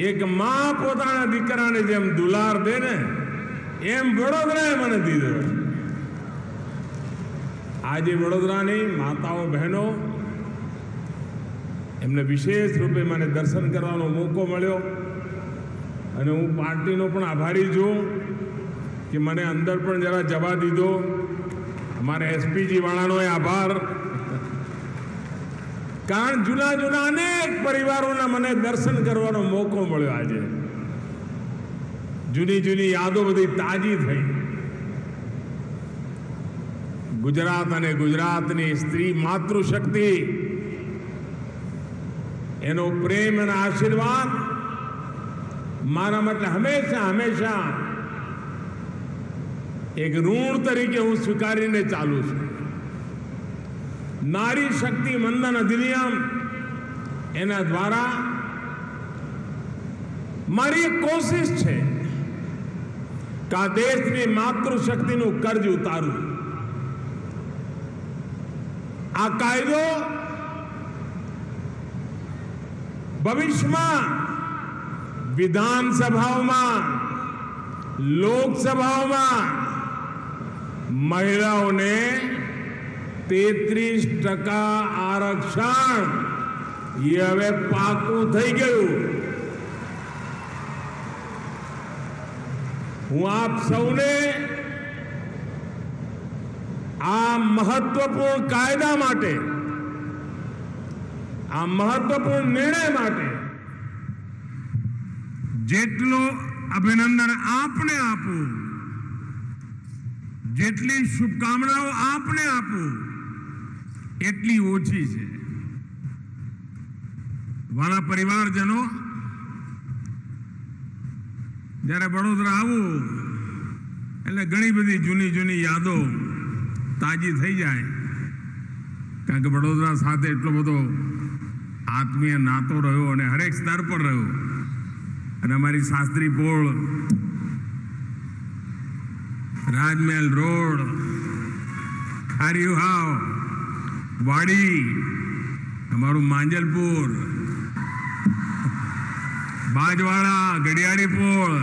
એક માં પોતાના દીકરાને જેમ દુલાર દે ને એમ વડોદરાએ મને દીધો. આજે વડોદરાની માતાઓ બહેનો એમને વિશેષ રૂપે મને દર્શન કરવાનો મોકો મળ્યો અને હું પાર્ટીનો પણ આભારી છું કે મને અંદર પણ જરા જવા દીધો. અમારા એસપીજી વાળાનો આભાર, કારણ જૂના જૂના અનેક પરિવારોના મને દર્શન કરવાનો મોકો મળ્યો. આજે જૂની જૂની યાદો બધી તાજી થઈ. ગુજરાત અને ગુજરાતની સ્ત્રી માતૃશક્તિ, એનો પ્રેમ અને આશીર્વાદ મારા માટે હંમેશા હંમેશા એક ઋણ તરીકે હું સ્વીકારીને ચાલુ છું. નારી શક્તિ વંદન અધિનિયમ, એના દ્વારા મારી એક કોશિશ છે કે આ દેશની માતૃશક્તિનું કર્જ ઉતારવું. આ કાયદો ભવિષ્યમાં વિધાનસભાઓમાં, લોકસભાઓમાં મહિલાઓને 33% આરક્ષણ એ હવે પાકું થઈ ગયું. હું આપ સૌને આ મહત્વપૂર્ણ કાયદા માટે, આ મહત્વપૂર્ણ નિર્ણય માટે જેટલો અભિનંદન આપને આપું, જેટલી શુભકામનાઓ આપને આપું એટલી ઓછી છે. વાલા પરિવારજનો, જ્યારે વડોદરા આવું એટલે ઘણી બધી જૂની જૂની યાદો તાજી થઈ જાય, કારણ કે વડોદરા સાથે એટલો બધો આત્મીય નાતો રહ્યો અને હરેક સ્તર પર રહ્યો. અને અમારી શાસ્ત્રી પોળ, રાજમહેલ રોડ, ખારીવાવ, વાડી, અમારું માંજલપુર, બાજવાડા, ગડિયાળી પોળ,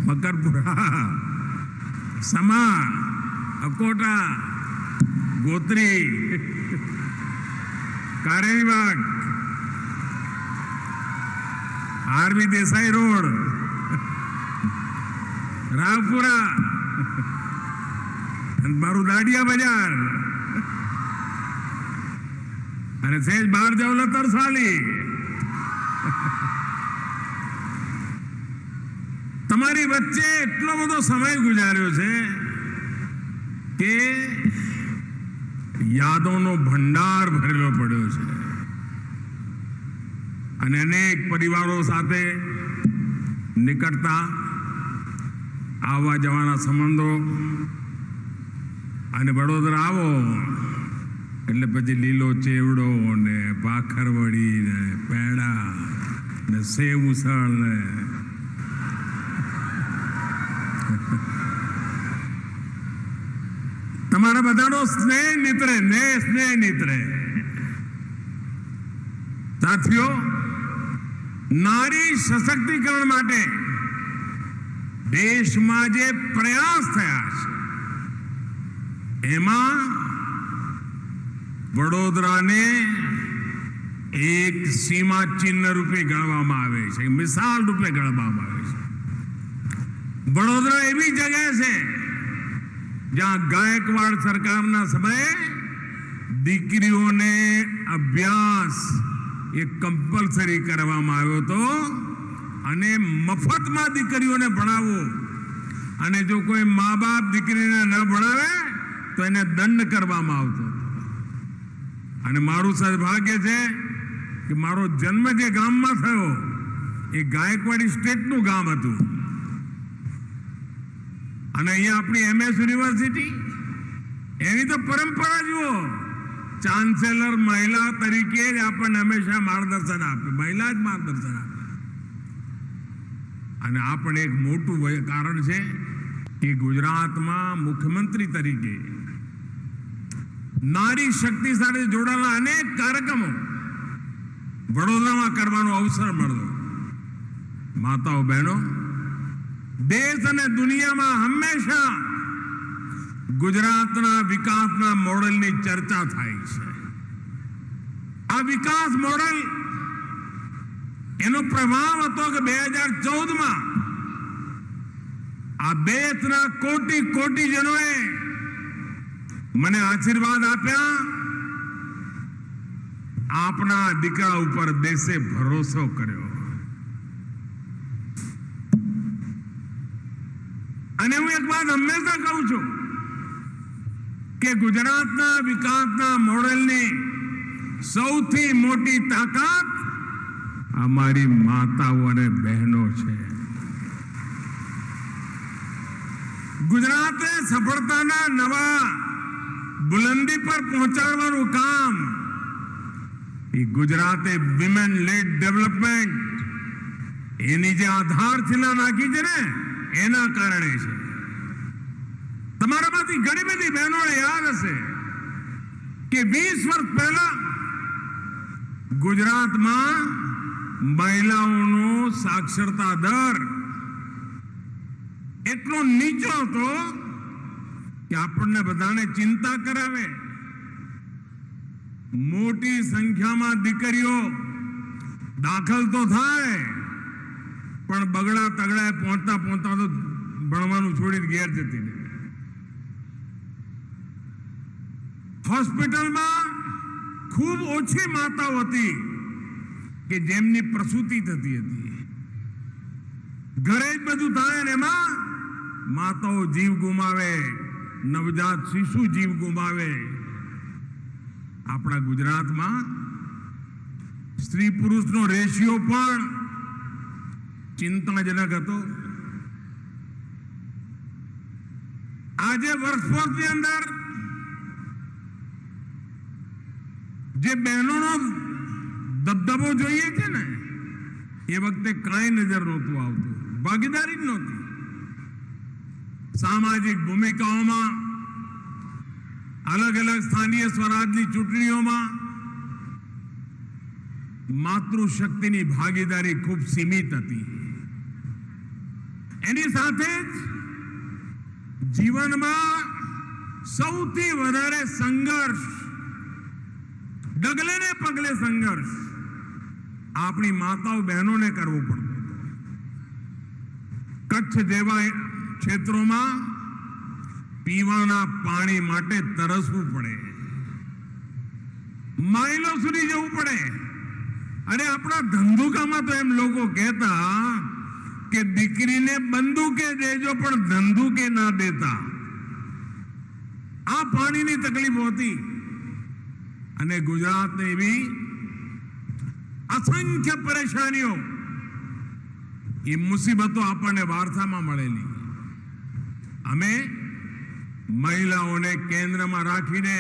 મકરપુરા, સમા, અકોટા, ગોત્રી, કારેલીબાગ, આરવી દેસાઈ રોડ, રાવપુરા, મારું દાડિયા બજાર, અને સહેજ બહાર જાવ તરસાલી. તમારી વચ્ચે એટલો બધો સમય ગુજાર્યો છે કે યાદોનો ભંડાર ભરેલો પડ્યો છે. અને અનેક પરિવારો સાથે નીકળતા આવવા જવાના સંબંધો, અને વડોદરા આવો એટલે પછી લીલો ચેવડો ને ભાખરવડી ને પેડા ને સેવ ઉસળ ને તમારા બધાનો સ્નેહ નીતરે ને સ્નેહ નીતરે. સાથીઓ, નારી સશક્તિકરણ માટે દેશમાં જે પ્રયાસ થયા છે એમાં વડોદરાને એક સીમા ચિહ્ન રૂપે ગણવામાં આવે છે, મિસાલ રૂપે ગણવામાં આવે છે. વડોદરા એવી જગ્યા છે જ્યાં ગાયકવાડ સરકારના સમયે દીકરીઓને અભ્યાસ એ કમ્પલસરી કરવામાં આવ્યો હતો અને મફતમાં દીકરીઓને ભણાવો, અને જો કોઈ મા બાપ દીકરીને ન ભણાવે તો એને દંડ કરવામાં આવતો. અને મારું સદભાગ્ય છે કે મારો જન્મ જે ગામમાં થયો એ ગાયકવાડી સ્ટેટનું ગામ હતું, અને અહીંયા આપણી MS યુનિવર્સિટી એની તો પરંપરા જુઓ, ચાન્સેલર મહિલા તરીકે જ આપણને હંમેશા માર્ગદર્શન આપે, મહિલા જ માર્ગદર્શન આપે. અને આ પણ એક મોટું કારણ છે કે ગુજરાતમાં મુખ્યમંત્રી તરીકે નારી શક્તિ સાથે જોડાયેલા અનેક કાર્યક્રમો વડોદરામાં કરવાનો અવસર મળ્યો. માતાઓ બહેનો, દેશ અને દુનિયામાં હંમેશા ગુજરાતના વિકાસના મોડેલની ચર્ચા થાય છે. આ વિકાસ મોડેલ એનો પ્રભાવ હતો કે 2014માં આ દેશના કોટી કોટીજનોએ મને આશીર્વાદ આપ્યા, આપના દીકરા ઉપર દેશે ભરોસો કર્યો. અને હું એક વાત હંમેશા કહું છું કે ગુજરાતના વિકાસના મોડેલની સૌથી મોટી તાકાત અમારી માતાઓ અને બહેનો છે. ગુજરાતે સફળતાના નવા બુલંદી પર પહોંચાડવાનું કામ એ ગુજરાતે વિમેન લેડ ડેવલપમેન્ટ એની જે આધારશિલા નાખી છે ને એના કારણે છે. તમારામાંથી ઘણી બધી બહેનોને યાદ હશે કે 20 વર્ષ પહેલા ગુજરાતમાં મહિલાઓનો સાક્ષરતા દર એટલો નીચો હતો કે આપણને બધાને ચિંતા કરાવે. મોટી સંખ્યામાં દીકરીઓ દાખલ તો થાય પણ બગડા તગડા પહોંચતા પહોંચતા તો ભણવાનું છોડીને ઘેર જતી રહે. હોસ્પિટલમાં ખૂબ ઓછી માતાઓ હતી કે જેમની પ્રસૂતિ થતી હતી. ઘરે જ બધું થાય ને એમાં માતાઓ જીવ ગુમાવે, નવજાત શિશુ જીવ ગુમાવે. આપણા ગુજરાતમાં સ્ત્રી પુરુષનો રેશિયો પણ ચિંતાજનક હતો. આજે વર્ષોની અંદર જે બહેનોનો દબદબો જોઈએ છે ને એ વખતે કાંઈ નજર નહોતું આવતું, ભાગીદારી જ નહોતી. સામાજિક ભૂમિકાઓમાં, અલગ અલગ સ્થાનીય સ્વરાજની ચૂંટણીઓમાં માતૃશક્તિની ભાગીદારી ખૂબ સીમિત હતી. એની સાથે જ જીવનમાં સૌથી વધારે સંઘર્ષ, ડગલે ને પગલે સંઘર્ષ આપણી માતાઓ બહેનોને કરવો પડતો. કચ્છ જેવા ક્ષેત્રોમાં પીવાના પાણી માટે તરસવું પડે, માઇલો સુધી જવું પડે. અને આપણા ધંધુકામાં તો એમ લોકો કહેતા કે દીકરીને બંદૂકે દેજો પણ ધંધુકે ના દેતા. આ પાણીની તકલીફ હતી. અને ગુજરાતને એવી અસંખ્ય પરેશાનીઓ, એ મુસીબતો આપણને વારસામાં મળેલી. અમે મહિલાઓને કેન્દ્રમાં રાખીને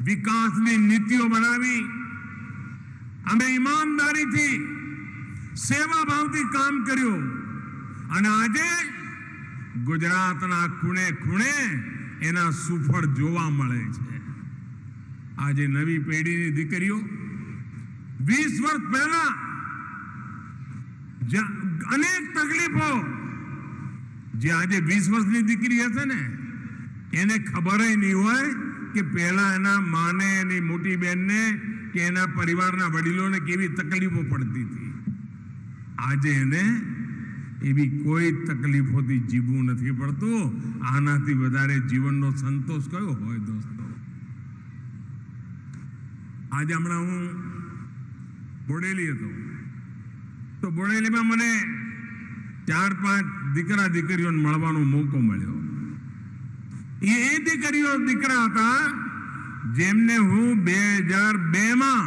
વિકાસની નીતિઓ બનાવી. અમે ઈમાનદારીથી, સેવા ભાવથી કામ કર્યું. અને આજે ગુજરાતના ખૂણે ખૂણે એના સુફળ જોવા મળે છે. આજે નવી પેઢીની દીકરીઓ 20 વર્ષ પહેલા અનેક તકલીફો જે આજે 20 વર્ષની દીકરી હશે ને એને ખબર નહીં હોય કે પહેલા એના માને, એની મોટી બહેનને કે એના પરિવારના વડીલોને કેવી તકલીફો પડતી હતી. આજે એને એવી કોઈ તકલીફોથી જીવવું નથી પડતું. આનાથી વધારે જીવનનો સંતોષ કયો હોય દોસ્તો? આજે હમણાં હું બોડેલી હતો, તો બોડેલીમાં મને 4-5 દીકરા દીકરીઓને મળવાનો મોકો મળ્યો. એ દીકરીઓ દીકરા હતા જેમને હું 2002માં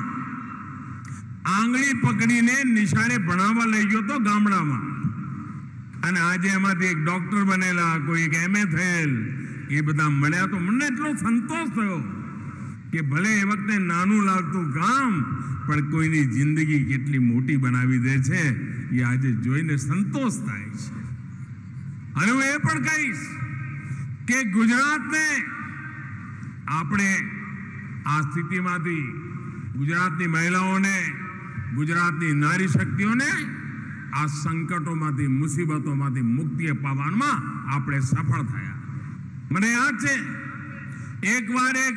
આંગળી પકડીને નિશાળે ભણાવવા લઈ ગયો તો ગામડામાં. અને આજે એમાંથી એક ડોક્ટર બનેલા, કોઈ એક MA થયેલ, એ બધા મળ્યા તો મને એટલો સંતોષ થયો કે ભલે એ વખતે નાનું લાગતું ગામ પણ કોઈની જિંદગી કેટલી મોટી બનાવી દે છે એ આજે જોઈને સંતોષ થાય છે. અને હું એ પણ કહીશ કે ગુજરાતને આપણે આ સ્થિતિમાંથી, ગુજરાતની મહિલાઓને, ગુજરાતની નારી શક્તિઓને આ સંકટોમાંથી, મુસીબતોમાંથી મુક્તિ અપાવવામાં આપણે સફળ થયા. મને યાદ છે એકવાર એક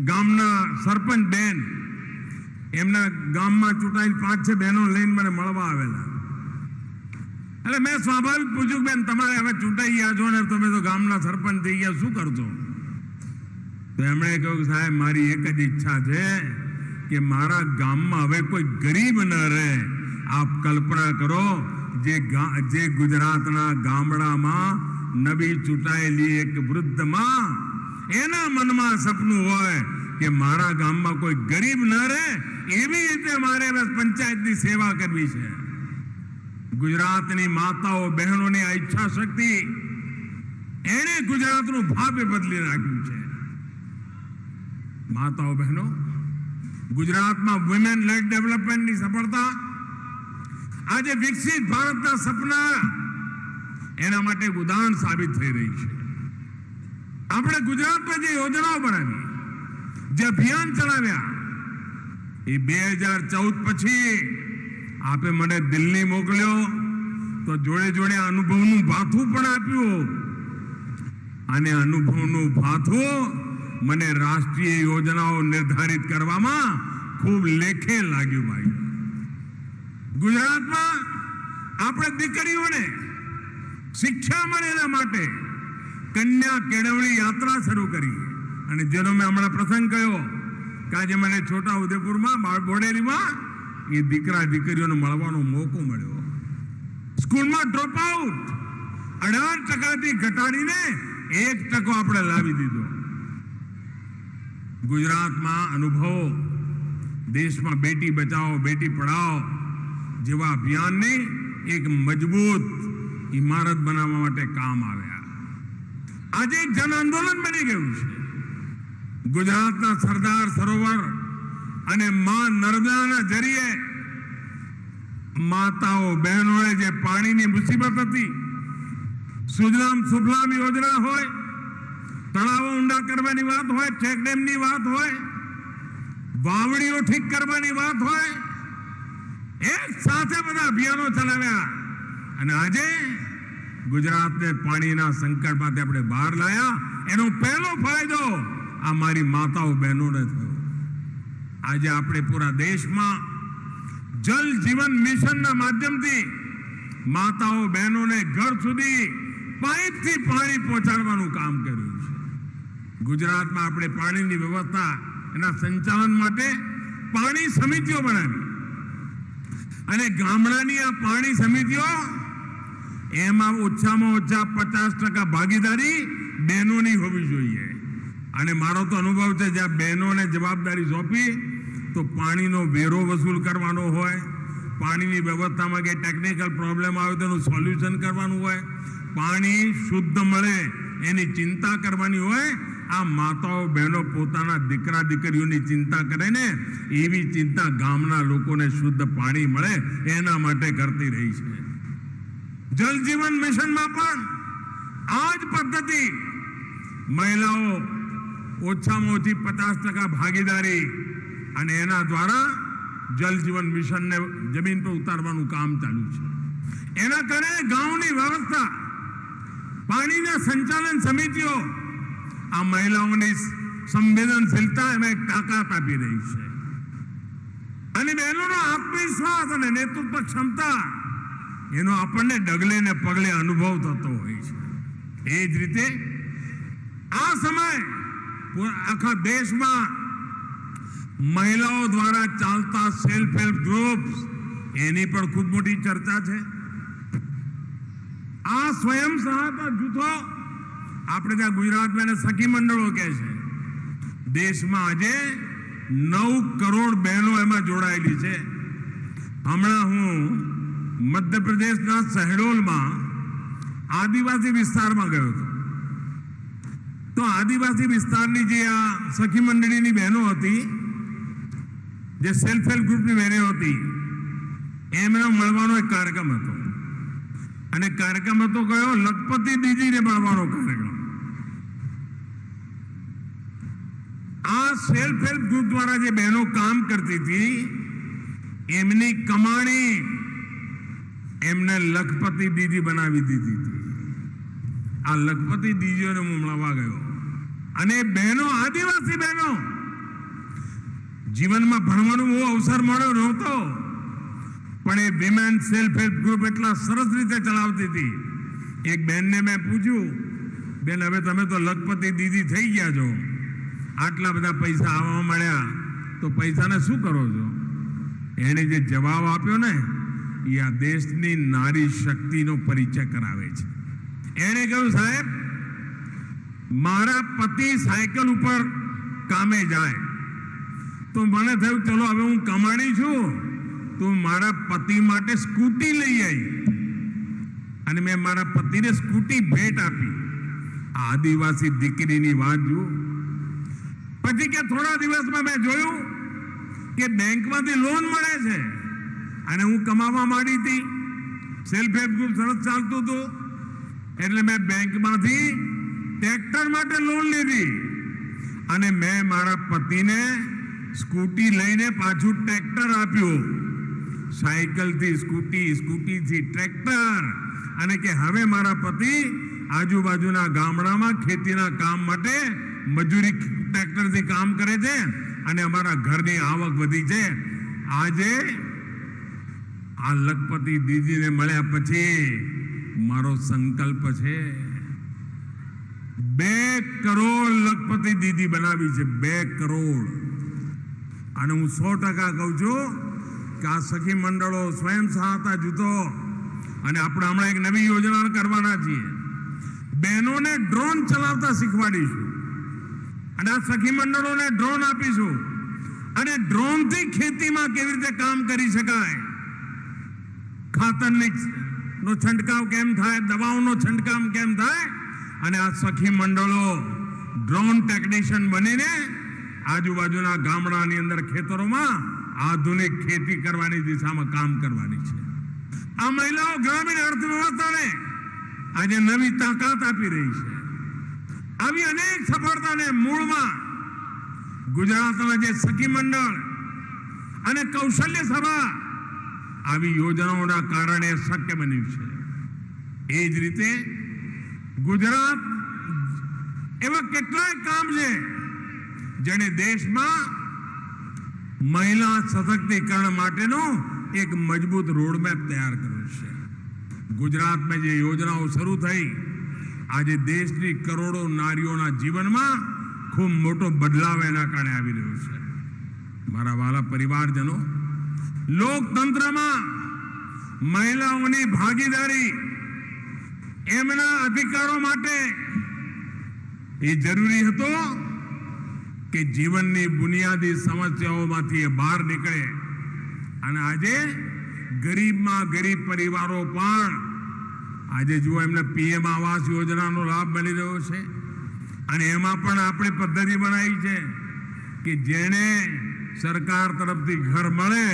ગામના સરપંચ બેન એમના ગામમાં ચૂંટાયેલ 5-6 બહેનો લઈને મને મળવા આવેલા. એટલે મેં સ્વાભાવિક પૂછ્યું, બેન તમારે હવે ચૂંટાઈ ગયા છો ને, તમે તો ગામના સરપંચ થઈ ગયા, શું કરશો? તો એમણે કહ્યું, સાહેબ મારી એક જ ઈચ્છા છે કે મારા ગામમાં હવે કોઈ ગરીબ ન રહે. આપ કલ્પના કરો, જે ગુજરાતના ગામડામાં નવી ચૂંટાયેલી એક વૃદ્ધ માં, એના મનમાં સપનું હોય કે મારા ગામમાં કોઈ ગરીબ ન રહે, એવી રીતે મારે પંચાયતની સેવા કરવી છે. ગુજરાતની માતાઓ બહેનોની આ ઈચ્છા શક્તિ એણે ગુજરાતનું ભાગ્ય બદલી નાખ્યું છે. માતાઓ બહેનો, ગુજરાતમાં વુમેન લેડ ડેવલપમેન્ટની સફળતા આજે વિકસિત ભારતના સપના એના માટે ઉદાહરણ સાબિત થઈ રહી છે. આપણે ગુજરાતમાં જે યોજનાઓ બનાવી, જે અભિયાન ચલાવ્યા, એ 2014 પછી આપે મને દિલ્હી મોકલ્યો તો જોડે જોડે અનુભવનું ભાથું પણ આપ્યું. અને અનુભવનું ભાથું મને રાષ્ટ્રીય યોજનાઓ નિર્ધારિત કરવામાં ખૂબ લેખે લાગ્યું. ભાઈ, ગુજરાતમાં આપણે દીકરીઓને શિક્ષા મળે એના માટે કન્યા કેળવણી યાત્રા શરૂ કરી. અને જેનો મેં હમણાં પ્રસંગ કહ્યો કે આજે મને છોટા ઉદેપુરમાં, બોડેલીમાં એ દીકરા દીકરીઓને મળવાનો મોકો મળ્યો. સ્કૂલમાં ડ્રોપ આઉટ 18% ઘટાડીને 1% આપણે લાવી દીધો. ગુજરાતમાં અનુભવો દેશમાં બેટી બચાવો બેટી પઢાઓ જેવા અભિયાનને એક મજબૂત ઇમારત બનાવવા માટે કામ આવ્યા. આજે એક જન આંદોલન બની ગયું છે. ગુજરાતના સરદાર સરોવર અને માં નર્મદાના જરીએ માતાઓ બહેનોને જે પાણીની મુસીબત હતી, સુજલામ સુફલામ યોજના હોય, તળાવો ઊંડા કરવાની વાત હોય, ચેકડેમની વાત હોય, વાવડીઓ ઠીક કરવાની વાત હોય, એક સાથે બધા અભિયાનો ચલાવ્યા. અને આજે ગુજરાતને પાણીના સંકટમાંથી આપણે બહાર લાયા. એનો પહેલો ફાયદો આ મારી માતાઓ બહેનોને થયો. આજે આપણે પૂરા દેશમાં જલ જીવન મિશનના માધ્યમથી માતાઓ બહેનોને ઘર સુધી પાઇપથી પાણી પહોંચાડવાનું કામ કર્યું છે. ગુજરાતમાં આપણે પાણીની વ્યવસ્થા, એના સંચાલન માટે પાણી સમિતિઓ બનાવી. અને ગામડાની આ પાણી સમિતિઓ, એમાં ઓછામાં ઓછા 50% ભાગીદારી બહેનોની હોવી જોઈએ. અને મારો તો અનુભવ છે, જ્યાં બહેનોને જવાબદારી સોંપી તો પાણીનો વેરો વસૂલ કરવાનો હોય, પાણીની વ્યવસ્થામાં કે ટેકનિકલ પ્રોબ્લેમ આવે તો એનું સોલ્યુશન કરવાનું હોય, પાણી શુદ્ધ મળે એની ચિંતા કરવાની હોય. આ માતાઓ બહેનો પોતાના દીકરા દીકરીઓની ચિંતા કરે ને, એવી ચિંતા ગામના લોકોને શુદ્ધ પાણી મળે એના માટે કરતી રહી છે. જલ જીવન મિશનમાં પણ આ જ પદ્ધતિ, મહિલાઓ ઓછામાં ઓછી 50% ભાગીદારી, અને એના દ્વારા જલ જીવન મિશનને જમીન પર ઉતારવાનું કામ ચાલુ છે. એના કારણે ગામની વ્યવસ્થા પાણીના સંચાલન સમિતિઓ આ મહિલાઓની સંવેદનશીલતા એમાં એક તાકાત આપી રહી છે અને બહેનોનો આત્મવિશ્વાસ અને નેતૃત્વ ક્ષમતા એનો આપણને ડગલે ને પગલે અનુભવ થતો હોય છે. એ જ રીતે આ સમય આખા દેશમાં મહિલાઓ દ્વારા ચાલતા સેલ્ફ હેલ્પ ગ્રુપ્સ એની પણ ખૂબ મોટી ચર્ચા છે. આ સ્વયં સહાયતા જૂથો આપણે ત્યાં ગુજરાતમાં એને સખી મંડળો કહે છે. દેશમાં આજે 9 કરોડ બહેનો એમાં જોડાયેલી છે. હમણાં હું મધ્યપ્રદેશના શહેડોલમાં આદિવાસી વિસ્તારમાં ગયો હતો. તો આદિવાસી વિસ્તારની જે આ સખી મંડળીની બહેનો હતી, જે સેલ્ફ હેલ્પ ગ્રુપની બહેનો હતી, એમનો મળવાનો એક કાર્યક્રમ હતો અને કાર્યક્રમ હતો કયો? લખપતિ દીદીને મળવાનો કાર્યક્રમ. આ સેલ્ફ હેલ્પ ગ્રુપ દ્વારા જે બહેનો કામ કરતી હતી એમની કમાણી એમને લખપતિ દીદી બનાવી દીધી હતી. આ લખપતિ દીદીઓને હું મળવા ગયો અને બહેનો, આદિવાસી બહેનો, જીવનમાં ભણવાનો બહુ અવસર મળ્યો નહોતો પણ એ વિમેન સેલ્ફ હેલ્પ ગ્રુપ એટલા સરસ રીતે ચલાવતી હતી. એક બહેનને મેં પૂછ્યું, બેન હવે તમે તો લખપતિ દીદી થઈ ગયા છો, આટલા બધા પૈસા આવવા મળ્યા તો પૈસાને શું કરો છો? એને જે જવાબ આપ્યો ને એ આ દેશની નારી શક્તિનો પરિચય કરાવે છે. એણે કહ્યું, સાહેબ મારા પતિ સાયકલ ઉપર કામે જાય તો મને થયું ચલો હવે હું કમાણી છું તો મારા પતિ માટે સ્કૂટી લઈ આવી અને મેં મારા પતિને સ્કૂટી ભેટ આપી. આદિવાસી દીકરીની વાત જુઓ. પછી કે થોડા દિવસમાં મેં જોયું કે બેંકમાંથી લોન મળે છે અને હું કમાવા માંડી હતી. સેલ્ફ હેલ્પ ગ્રુપ સરસ ચાલતું હતું એટલે મેં બેંકમાંથી ટ્રેક્ટર માટે લોન લીધી અને મેં મારા પતિને સ્કૂટી લઈને પાછું ટ્રેક્ટર આપ્યું. સાયકલથી સ્કૂટી, સ્કૂટીથી ટ્રેક્ટર. અને કે હવે મારા પતિ આજુબાજુના ગામડામાં ખેતીના કામ માટે મજૂરી ટ્રેક્ટરથી કામ કરે છે અને અમારા ઘરની આવક વધી છે. આજે આ લખપતિ દીદીને મળ્યા પછી મારો સંકલ્પ છે 2 કરોડ લખપતિ દીદી બનાવી છે. 2 કરોડ. અને હું 100% કહું છું કે આ સખી મંડળો, સ્વયં સહાયતા જૂથો અને આપણે હમણાં એક નવી યોજના કરવાના છીએ. બહેનોને ડ્રોન ચલાવતા શીખવાડીશું અને આ સખી મંડળોને ડ્રોન આપીશું અને ડ્રોનથી ખેતીમાં કેવી રીતે કામ કરી શકાય, ખાતરની નો છંટકાવ કેમ થાય, દવાઓનો છંટકાવ કેમ થાય, અને આ સખી મંડળો ડ્રોન ટેકનિશિયન બનીને આજુબાજુના ગામડાની અંદર ખેતરોમાં આધુનિક ખેતી કરવાની દિશામાં કામ કરવાની છે. આ મહિલાઓ ગ્રામીણ અર્થવ્યવસ્થાને આજે નવી તાકાત આપી રહી છે. આવી અનેક સફળતાને મૂળમાં ગુજરાતમાં જે સખી મંડળ અને કૌશલ્ય સભા આવી યોજનાઓના કારણે શક્ય બન્યું છે. એ જ રીતે ગુજરાત એવા કેટલાય કામ છે જેણે દેશમાં મહિલા સશક્તિકરણ માટેનો એક મજબૂત રોડમેપ તૈયાર કર્યો છે. ગુજરાતમાં જે યોજનાઓ શરૂ થઈ આજે દેશની કરોડો નારીઓના જીવનમાં ખૂબ મોટો બદલાવ એના કારણે આવી રહ્યો છે. મારા વાલા પરિવારજનો, લોકતંત્રમાં મહિલાઓની ભાગીદારી, એમના અધિકારો માટે એ જરૂરી હતો કે જીવનની બુનિયાદી સમસ્યાઓમાંથી એ બહાર નીકળે. અને આજે ગરીબમાં ગરીબ પરિવારો પણ આજે જુઓ એમને પીએમ આવાસ યોજનાનો લાભ મળી રહ્યો છે અને એમાં પણ આપણે પદ્ધતિ બનાવી છે કે જેને સરકાર તરફથી ઘર મળે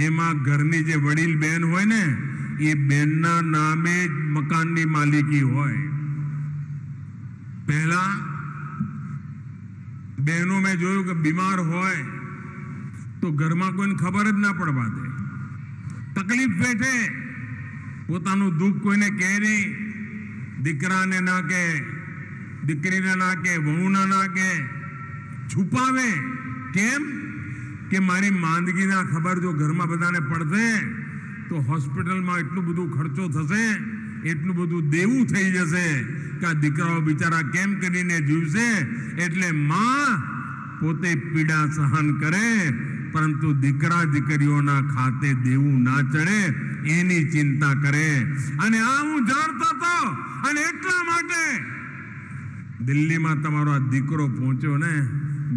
એમાં ઘરની જે વડીલ બેન હોય ને એ બેનના નામે જ મકાનની માલિકી હોય. પહેલા બહેનો મેં જોયું કે બીમાર હોય તો ઘરમાં કોઈને ખબર જ ના પડવા દે, તકલીફ પેટે પોતાનું દુઃખ કોઈને કહે નહીં, દીકરાને ના કે, દીકરીને ના કે, વહુને ના કે, છુપાવે. કેમ કે મારી માંદગીના ખબર જો ઘરમાં બધાને પડશે તો હોસ્પિટલમાં એટલું બધું ખર્ચો થશે, એટલું બધું દેવું થઈ જશે કે આ દીકરાઓ બિચારા કેમ કરીને જીવશે. એટલે માં પોતે પીડા સહન કરે, પરંતુ દીકરા દીકરીઓના ખાતે દેવું ના ચડે એની ચિંતા કરે. અને આ હું જાણતો હતો, અને એટલા માટે દિલ્હીમાં તમારો આ દીકરો પહોંચ્યો ને,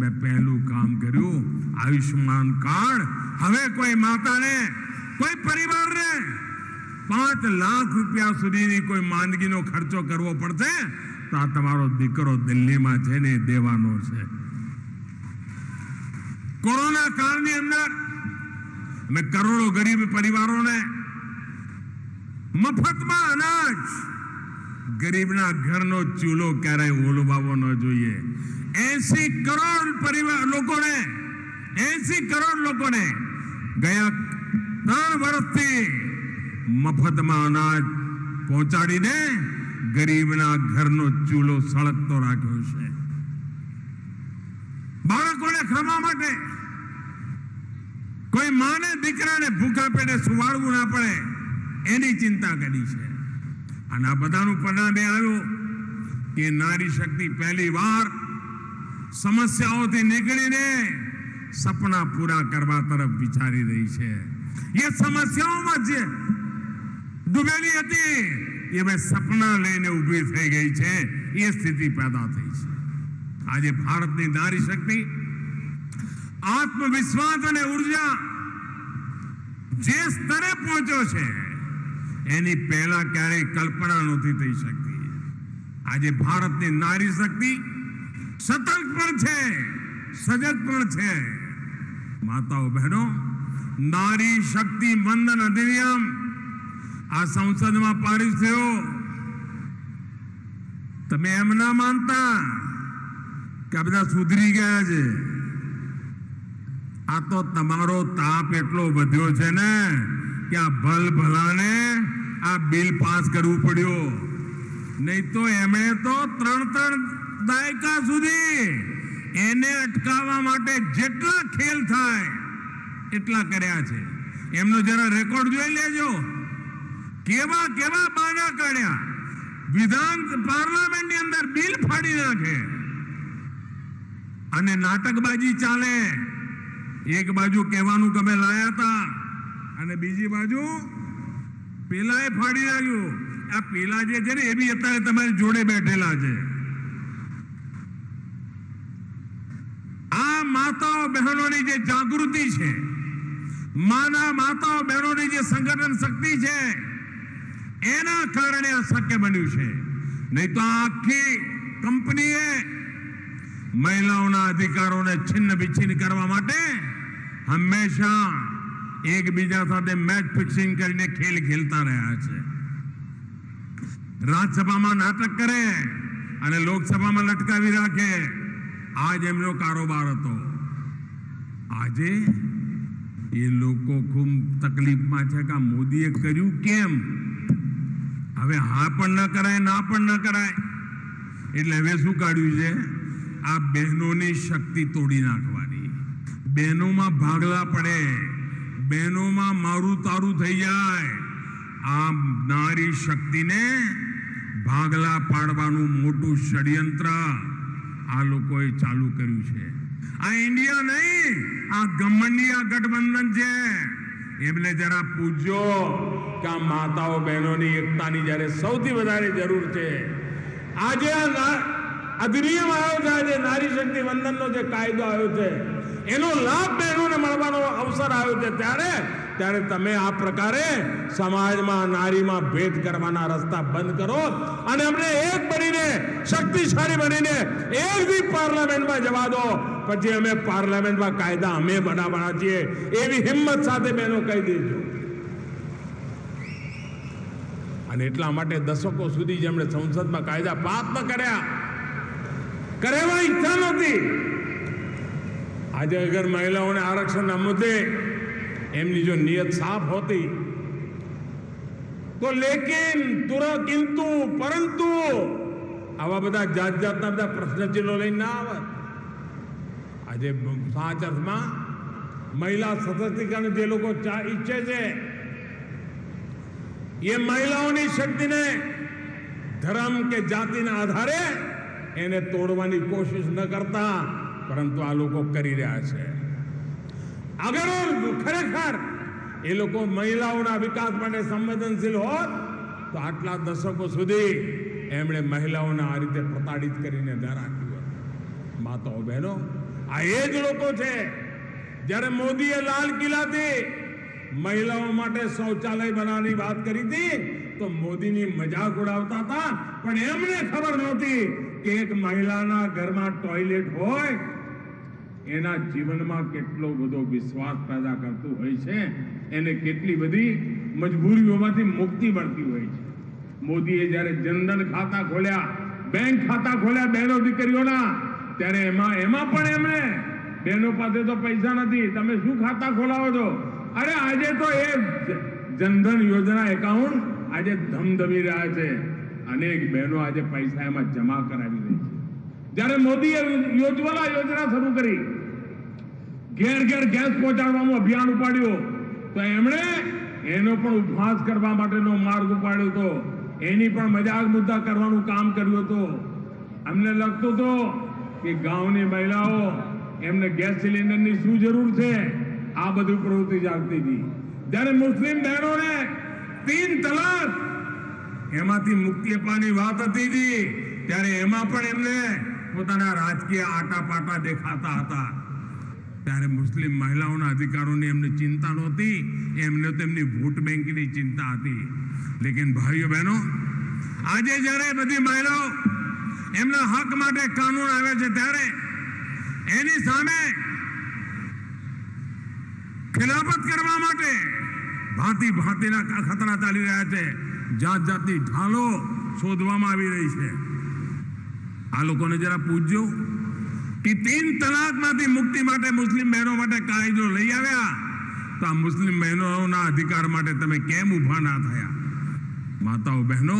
મેં પહેલું કામ કર્યું, આયુષ્માન કાર્ડ. હવે કોઈ માતાને, કોઈ પરિવારને 5 લાખ રૂપિયા સુધીની કોઈ માંદગીનો ખર્ચો કરવો પડશે તો આ તમારો દીકરો દિલ્હીમાં છે ને દેવાનો છે. કોરોના કાળની અંદર મેં કરોડો ગરીબ પરિવારોને મફતમાં અનાજ, ગરીબના ઘરનો ચૂલો ક્યારેય ઓલવાવો ન જોઈએ. 80 કરોડ પરિવાર લોકોને, 80 કરોડ લોકોને ગયા 3 વર્ષથી મફતમાં અનાજ પહોંચાડીને ગરીબના ઘરનો ચૂલો સળગતો રાખ્યો છે. બાળકોને ખાવા માટે, કોઈ માને દીકરાને ભૂખા પેટે સુવાડવું ના પડે એની ચિંતા કરી છે. અને આ બધાનું પરિણામે આવ્યું કે નારી શક્તિ પહેલી વાર સમસ્યાઓથી નીકળીને સપના પૂરા કરવા તરફ વિચારી રહી છે. એ સમસ્યાઓમાં જે ડૂબેલી હતી એ હવે સપના લઈને ઊભી થઈ ગઈ છે. એ સ્થિતિ પેદા થઈ છે. આજે ભારતની નારી શક્તિ આત્મવિશ્વાસ અને ઉર્જા જે સ્તરે પહોંચ્યો છે એની પહેલા ક્યારેય કલ્પના નથી થઈ શકતી. આજે ભારતની નારી શક્તિ સતર્ક પણ છે, સજગ પણ છે. માતાઓ બહેનો, નારી શક્તિ વંદન અધિનિયમ આ સંસદમાં પારિત થયો. તમે એમ ના માનતા કે આ બધા સુધરી ગયા છે. આ તો તમારો તાપ એટલો વધ્યો છે ને કે આ ભલાને આ બિલ પાસ કરવું પડ્યું. નહીં તો એમણે તો 3 દાયકા સુધી એને અટકાવવા માટે જેટલા ખેલ થાય એટલા કર્યા છે. એમનો જરા રેકોર્ડ જોઈ લેજો, કેવા કેવા બાના કાઢ્યા. વિધાન પાર્લામેન્ટની અંદર બિલ ફાડી નાખે અને નાટકબાજી ચાલે. એક બાજુ કહેવાનું કે અમે લાયા હતા અને બીજી બાજુ પેલાએ ફાડી નાખ્યું. આ પેલા જે છે ને એ બી અત્યારે તમારી જોડે બેઠેલા છે. આ માતાઓ બહેનોની જે જાગૃતિ છે, માતાઓ બહેનોની જે સંગઠન શક્તિ છે, એના કારણે આ શક્ય બન્યું છે. નહીં તો આખી કંપનીએ મહિલાઓના અધિકારોને છિન્ન વિચ્છિન્ન કરવા માટે હંમેશા એકબીજા સાથે મેચ ફિક્સિંગ કરીને ખેલ ખેલતા રહ્યા છે. રાજ્યસભામાં નાટક કરે અને લોકસભામાં લટકાવી રાખે. આજ એમનો કારોબાર હતો. આજે એ લોકો ખૂબ તકલીફમાં છે કે મોદીએ કર્યું કેમ. હવે હા પણ ન કરાય, ના પણ ન કરાય. એટલે હવે શું કાઢ્યું છે? આ બહેનોની શક્તિ તોડી નાખવાની. બહેનોમાં ભાગલા પડે, બહેનોમાં મારું તારું થઈ જાય. આ નારી શક્તિને ભાગલા પાડવાનું મોટું ષડયંત્ર આ લોકોએ ચાલુ કર્યું છે. આ ઇન્ડિયા નહીં, આ ગમંડી આ ગઠબંધન છે. એમને જરા પૂછજો કે આ માતાઓ બહેનોની એકતાની જ્યારે સૌથી વધારે જરૂર છે. આજે આ અધિનિયમ આવ્યો છે, આજે નારી શક્તિ વંદનનો જે કાયદો આવ્યો છે એનો લાભ બહેનોને મળવાનો અવસર આવ્યો છે. ત્યારે તમે આ પ્રકારે સમાજમાં નારીમાં ભેદ કરવાના રસ્તા બંધ કરો અને અમને એક બનીને, શક્તિશાળી બનીને એક દી પાર્લામેન્ટમાં જવા દો. પછી અમે પાર્લામેન્ટમાં કાયદા અમે બનાવવાના છીએ એવી હિંમત સાથે બહેનો કહી દેજો. અને એટલા માટે દશકો સુધી જેમણે સંસદમાં કાયદા પાસ ન કર્યા, કરેવા ઈચ્છા નહોતી, આજે અગર મહિલાઓને આરક્ષણના મુદ્દે એમની જો નિયત સાફ હોતી તો લેકિન તુરંત કિંતુ પરંતુ આવા બધા જાત જાતના બધા પ્રશ્નચિહ્નો લઈને ના આવે. આજે સાચા અર્થમાં મહિલા સશક્તિકરણ જે લોકો ઈચ્છે છે એ મહિલાઓની શક્તિને ધર્મ કે જાતિના આધારે એને તોડવાની કોશિશ ન કરતા, પરંતુ આ લોકો કરી રહ્યા છે. અગર ખરેખર એ લોકો મહિલાઓના વિકાસ માટે સંવેદનશીલ હોત તો આટલા દશકો સુધી એમણે મહિલાઓને આ રીતે પ્રતાડિત કરીને ન રાખ્યું હોત. માતાઓ બહેનો, આ એ જ લોકો છે જ્યારે મોદીએ લાલ કિલ્લાથી મહિલાઓ માટે શૌચાલય બનાવવાની વાત કરી હતી તો મોદીની મજાક ઉડાવતા હતા, પણ એમને ખબર નહોતી કે એક મહિલાના ઘરમાં ટોયલેટ હોય એના જીવનમાં કેટલો બધો વિશ્વાસ પેદા કરતું હોય છે, એને કેટલી બધી મજબૂરીઓમાંથી મુક્તિ મળતી હોય છે. મોદીએ જ્યારે જનધન ખાતા ખોલ્યા, બેંક ખાતા ખોલ્યા બહેનો દીકરીઓના, ત્યારે એમાં પણ એમણે બહેનો પાસે તો પૈસા નથી, તમે શું ખાતા ખોલાવો છો? અરે આજે તો એ જનધન યોજના એકાઉન્ટ આજે ધમધમી રહ્યા છે. અનેક બહેનો આજે પૈસા એમાં જમા કરાવી રહી છે. જ્યારે મોદીએ યોજના શરૂ કરી, ઘેર ઘેર ગેસ પહોંચાડવાનું અભિયાન ઉપાડ્યું, તો એમણે એનો પણ ઉપહાસ કરવા માટેનો માર્ગ ઉપાડ્યો હતો. એની પણ મજાક મુદ્દા કરવાનું કામ કર્યું હતું. અમને લાગતું હતું કે ગામની મહિલાઓ એમને ગેસ સિલિન્ડરની શું જરૂર છે, આ બધી પ્રવૃત્તિ જાગતી હતી. જ્યારે મુસ્લિમ બહેનોને 3 તલાક એમાંથી મુક્તિ આપવાની વાત હતી ત્યારે એમાં પણ એમને પોતાના રાજકીય આટાપાટા દેખાતા હતા. ત્યારે મુસ્લિમ મહિલાઓના અધિકારોની એમને ચિંતા નહોતી, એમને તો એમની વોટ બેંકની ચિંતા હતી. લેકિન ભાઈઓ બહેનો, આજે જ્યારે બધી મહિલાઓ એમના હક માટે કાનૂન આવે છે ત્યારે એની સામે ખિલાફત કરવા માટે ભાંતિ ભાંતિના ખતરા ચાલી રહ્યા છે. જાત જાતની ઢાલો શોધવામાં આવી રહી છે. આ લોકોને જરા પૂછજો કે 3 તલાકમાંથી મુક્તિ માટે મુસ્લિમ બહેનો માટે કાયદો લઈ આવ્યા, તો આ મુસ્લિમ બહેનોના અધિકાર માટે તમે કેમ ઊભા ના થયા? માતાઓ બહેનો,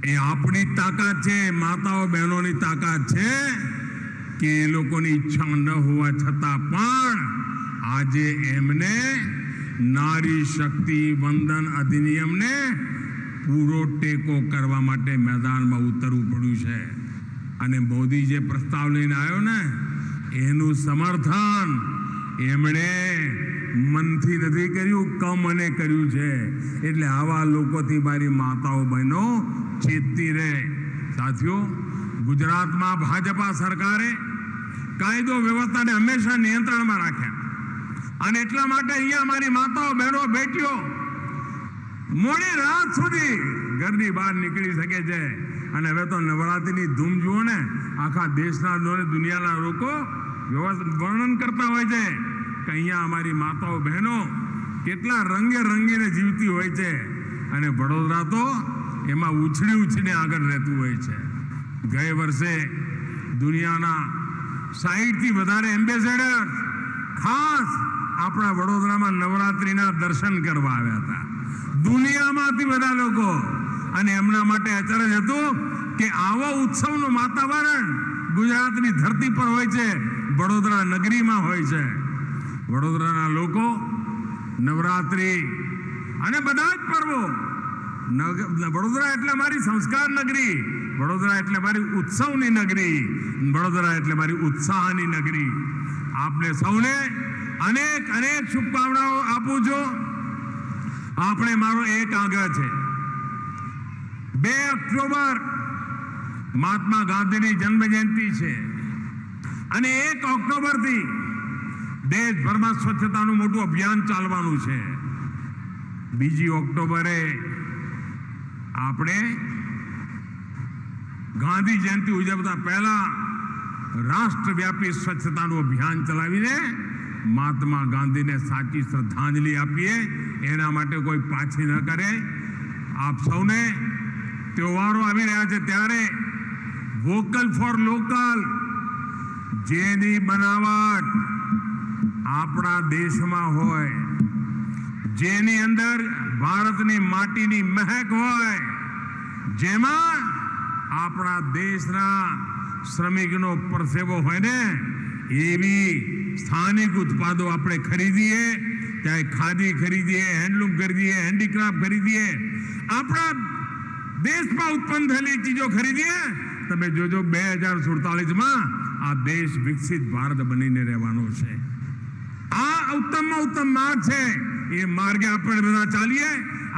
એ આપણી તાકાત છે, માતાઓ બહેનોની તાકાત છે કે એ લોકોની ઈચ્છા ન હોવા છતાં પણ આજે એમને નારી શક્તિ વંદન અધિનિયમને પૂરો ટેકો કરવા માટે મેદાનમાં ઉતરવું પડ્યું છે. અને મોદી જે પ્રસ્તાવ લઈને આવ્યો ને એનું સમર્થન એમણે મનથી નથી કર્યું, કમને કર્યું છે. એટલે આવા લોકોથી મારી માતાઓ બહેનો ચેતતી રહે. સાથીઓ, ગુજરાતમાં ભાજપા સરકારે કાયદો વ્યવસ્થાને હંમેશા નિયંત્રણમાં રાખ્યા અને એટલા માટે અહીંયા મારી માતાઓ બહેનો બેટીઓ મોડી રાત સુધી ઘરની બહાર નીકળી શકે છે. અને હવે તો નવરાત્રિની ધૂમ જુઓ ને, આખા દેશના દુનિયાના લોકો વર્ણન કરતા હોય છે કે અહીંયા અમારી માતાઓ બહેનો કેટલા રંગે રંગીને જીવતી હોય છે. અને વડોદરા તો એમાં ઉછળી ઉછળીને આગળ રહેતું હોય છે. ગયે વર્ષે દુનિયાના 60થી વધારે એમ્બેસેડર ખાસ આપણા વડોદરામાં નવરાત્રિના દર્શન કરવા આવ્યા હતા, દુનિયામાંથી બધા લોકો. અને એમના માટે અચરજ હતું કે આવા ઉત્સવનું વાતાવરણ ગુજરાતની ધરતી પર હોય છે, વડોદરા નગરીમાં હોય છે. વડોદરાના લોકો નવરાત્રિ અને બધા જ પર્વો, વડોદરા એટલે મારી સંસ્કાર નગરી, વડોદરા એટલે મારી ઉત્સવની નગરી, વડોદરા એટલે મારી ઉત્સાહની નગરી. આપને સૌને અનેક અનેક શુભકામનાઓ આપું છું. આપણે મારો એક આગ્રહ છે, 2 ઓક્ટોબર મહાત્મા ગાંધીની જન્મ જયંતિ છે અને 1 ઓક્ટોબરથી દેશભરમાં સ્વચ્છતાનું મોટું અભિયાન ચાલવાનું છે. 2 ઓક્ટોબરે આપણે ગાંધી જયંતિ ઉજવતા પહેલા રાષ્ટ્રવ્યાપી સ્વચ્છતાનું અભિયાન ચલાવીને મહાત્મા ગાંધીને સાચી શ્રદ્ધાંજલિ આપીએ. એના માટે કોઈ પાછી ન કરે. આપ સૌને તહેવારો આવી રહ્યા છે ત્યારે વોકલ ફોર લોકલ, જેની બનાવટ આપણા દેશમાં હોય, જેની અંદર ભારતની માટીની મહેક હોય, જેમાં આપણા દેશના શ્રમિકનો પરસેવો હોય ને, એવી સ્થાનિક ઉત્પાદો આપણે ખરીદીએ, ચાહે ખાદી ખરીદીએ, હેન્ડલૂમ ખરીદીએ, હેન્ડીક્રાફ્ટ ખરીદીએ, આપણા દેશમાં ઉત્પન્ન થયેલી ચીજો ખરીદીએ, તમે જોજો 2047માં આ દેશ વિકસિત ભારત બનીને રહેવાનો છે. આ ઉત્તમમાં ઉત્તમ માર્ગ છે. એ માર્ગે આપણે બધા ચાલીએ.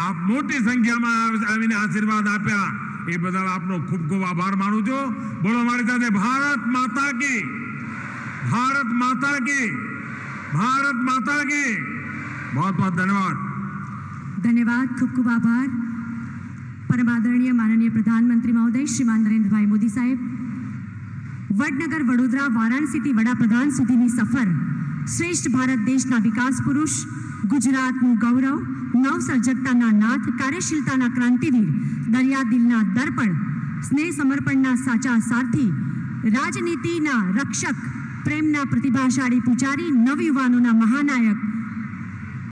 આપ મોટી સંખ્યામાં આવીને આશીર્વાદ આપ્યા એ બદલ આપનો ખૂબ ખૂબ આભાર માનું છું. બોલો મારી સાથે, ભારત માતા કી, ભારત માતા કી, ભારત માતા કી. बहुत बहुत धन्यवाद. धन्यवाद, खूब खूब आभार. परम आदरणीय माननीय प्रधानमंत्री महोदय श्रीमान नरेंद्रभाई मोदी साहेब, વડનગર વડોદરા વારાણસીથી વડાપ્રધાન સુધીની સફર શ્રેષ્ઠ ભારત દેશના વિકાસ પુરુષ, ગુજરાતનું ગૌરવ, નવસર્જકતાના નાથ, કાર્યશીલતાના ક્રાંતિવીર, દરિયા દિલના દર્પણ, સ્નેહ સમર્પણના સાચા સારથી, રાજનીતિના રક્ષક, પ્રેમના પ્રતિભાશાળી પૂજારી, નવયુવાનોના મહાનાયક,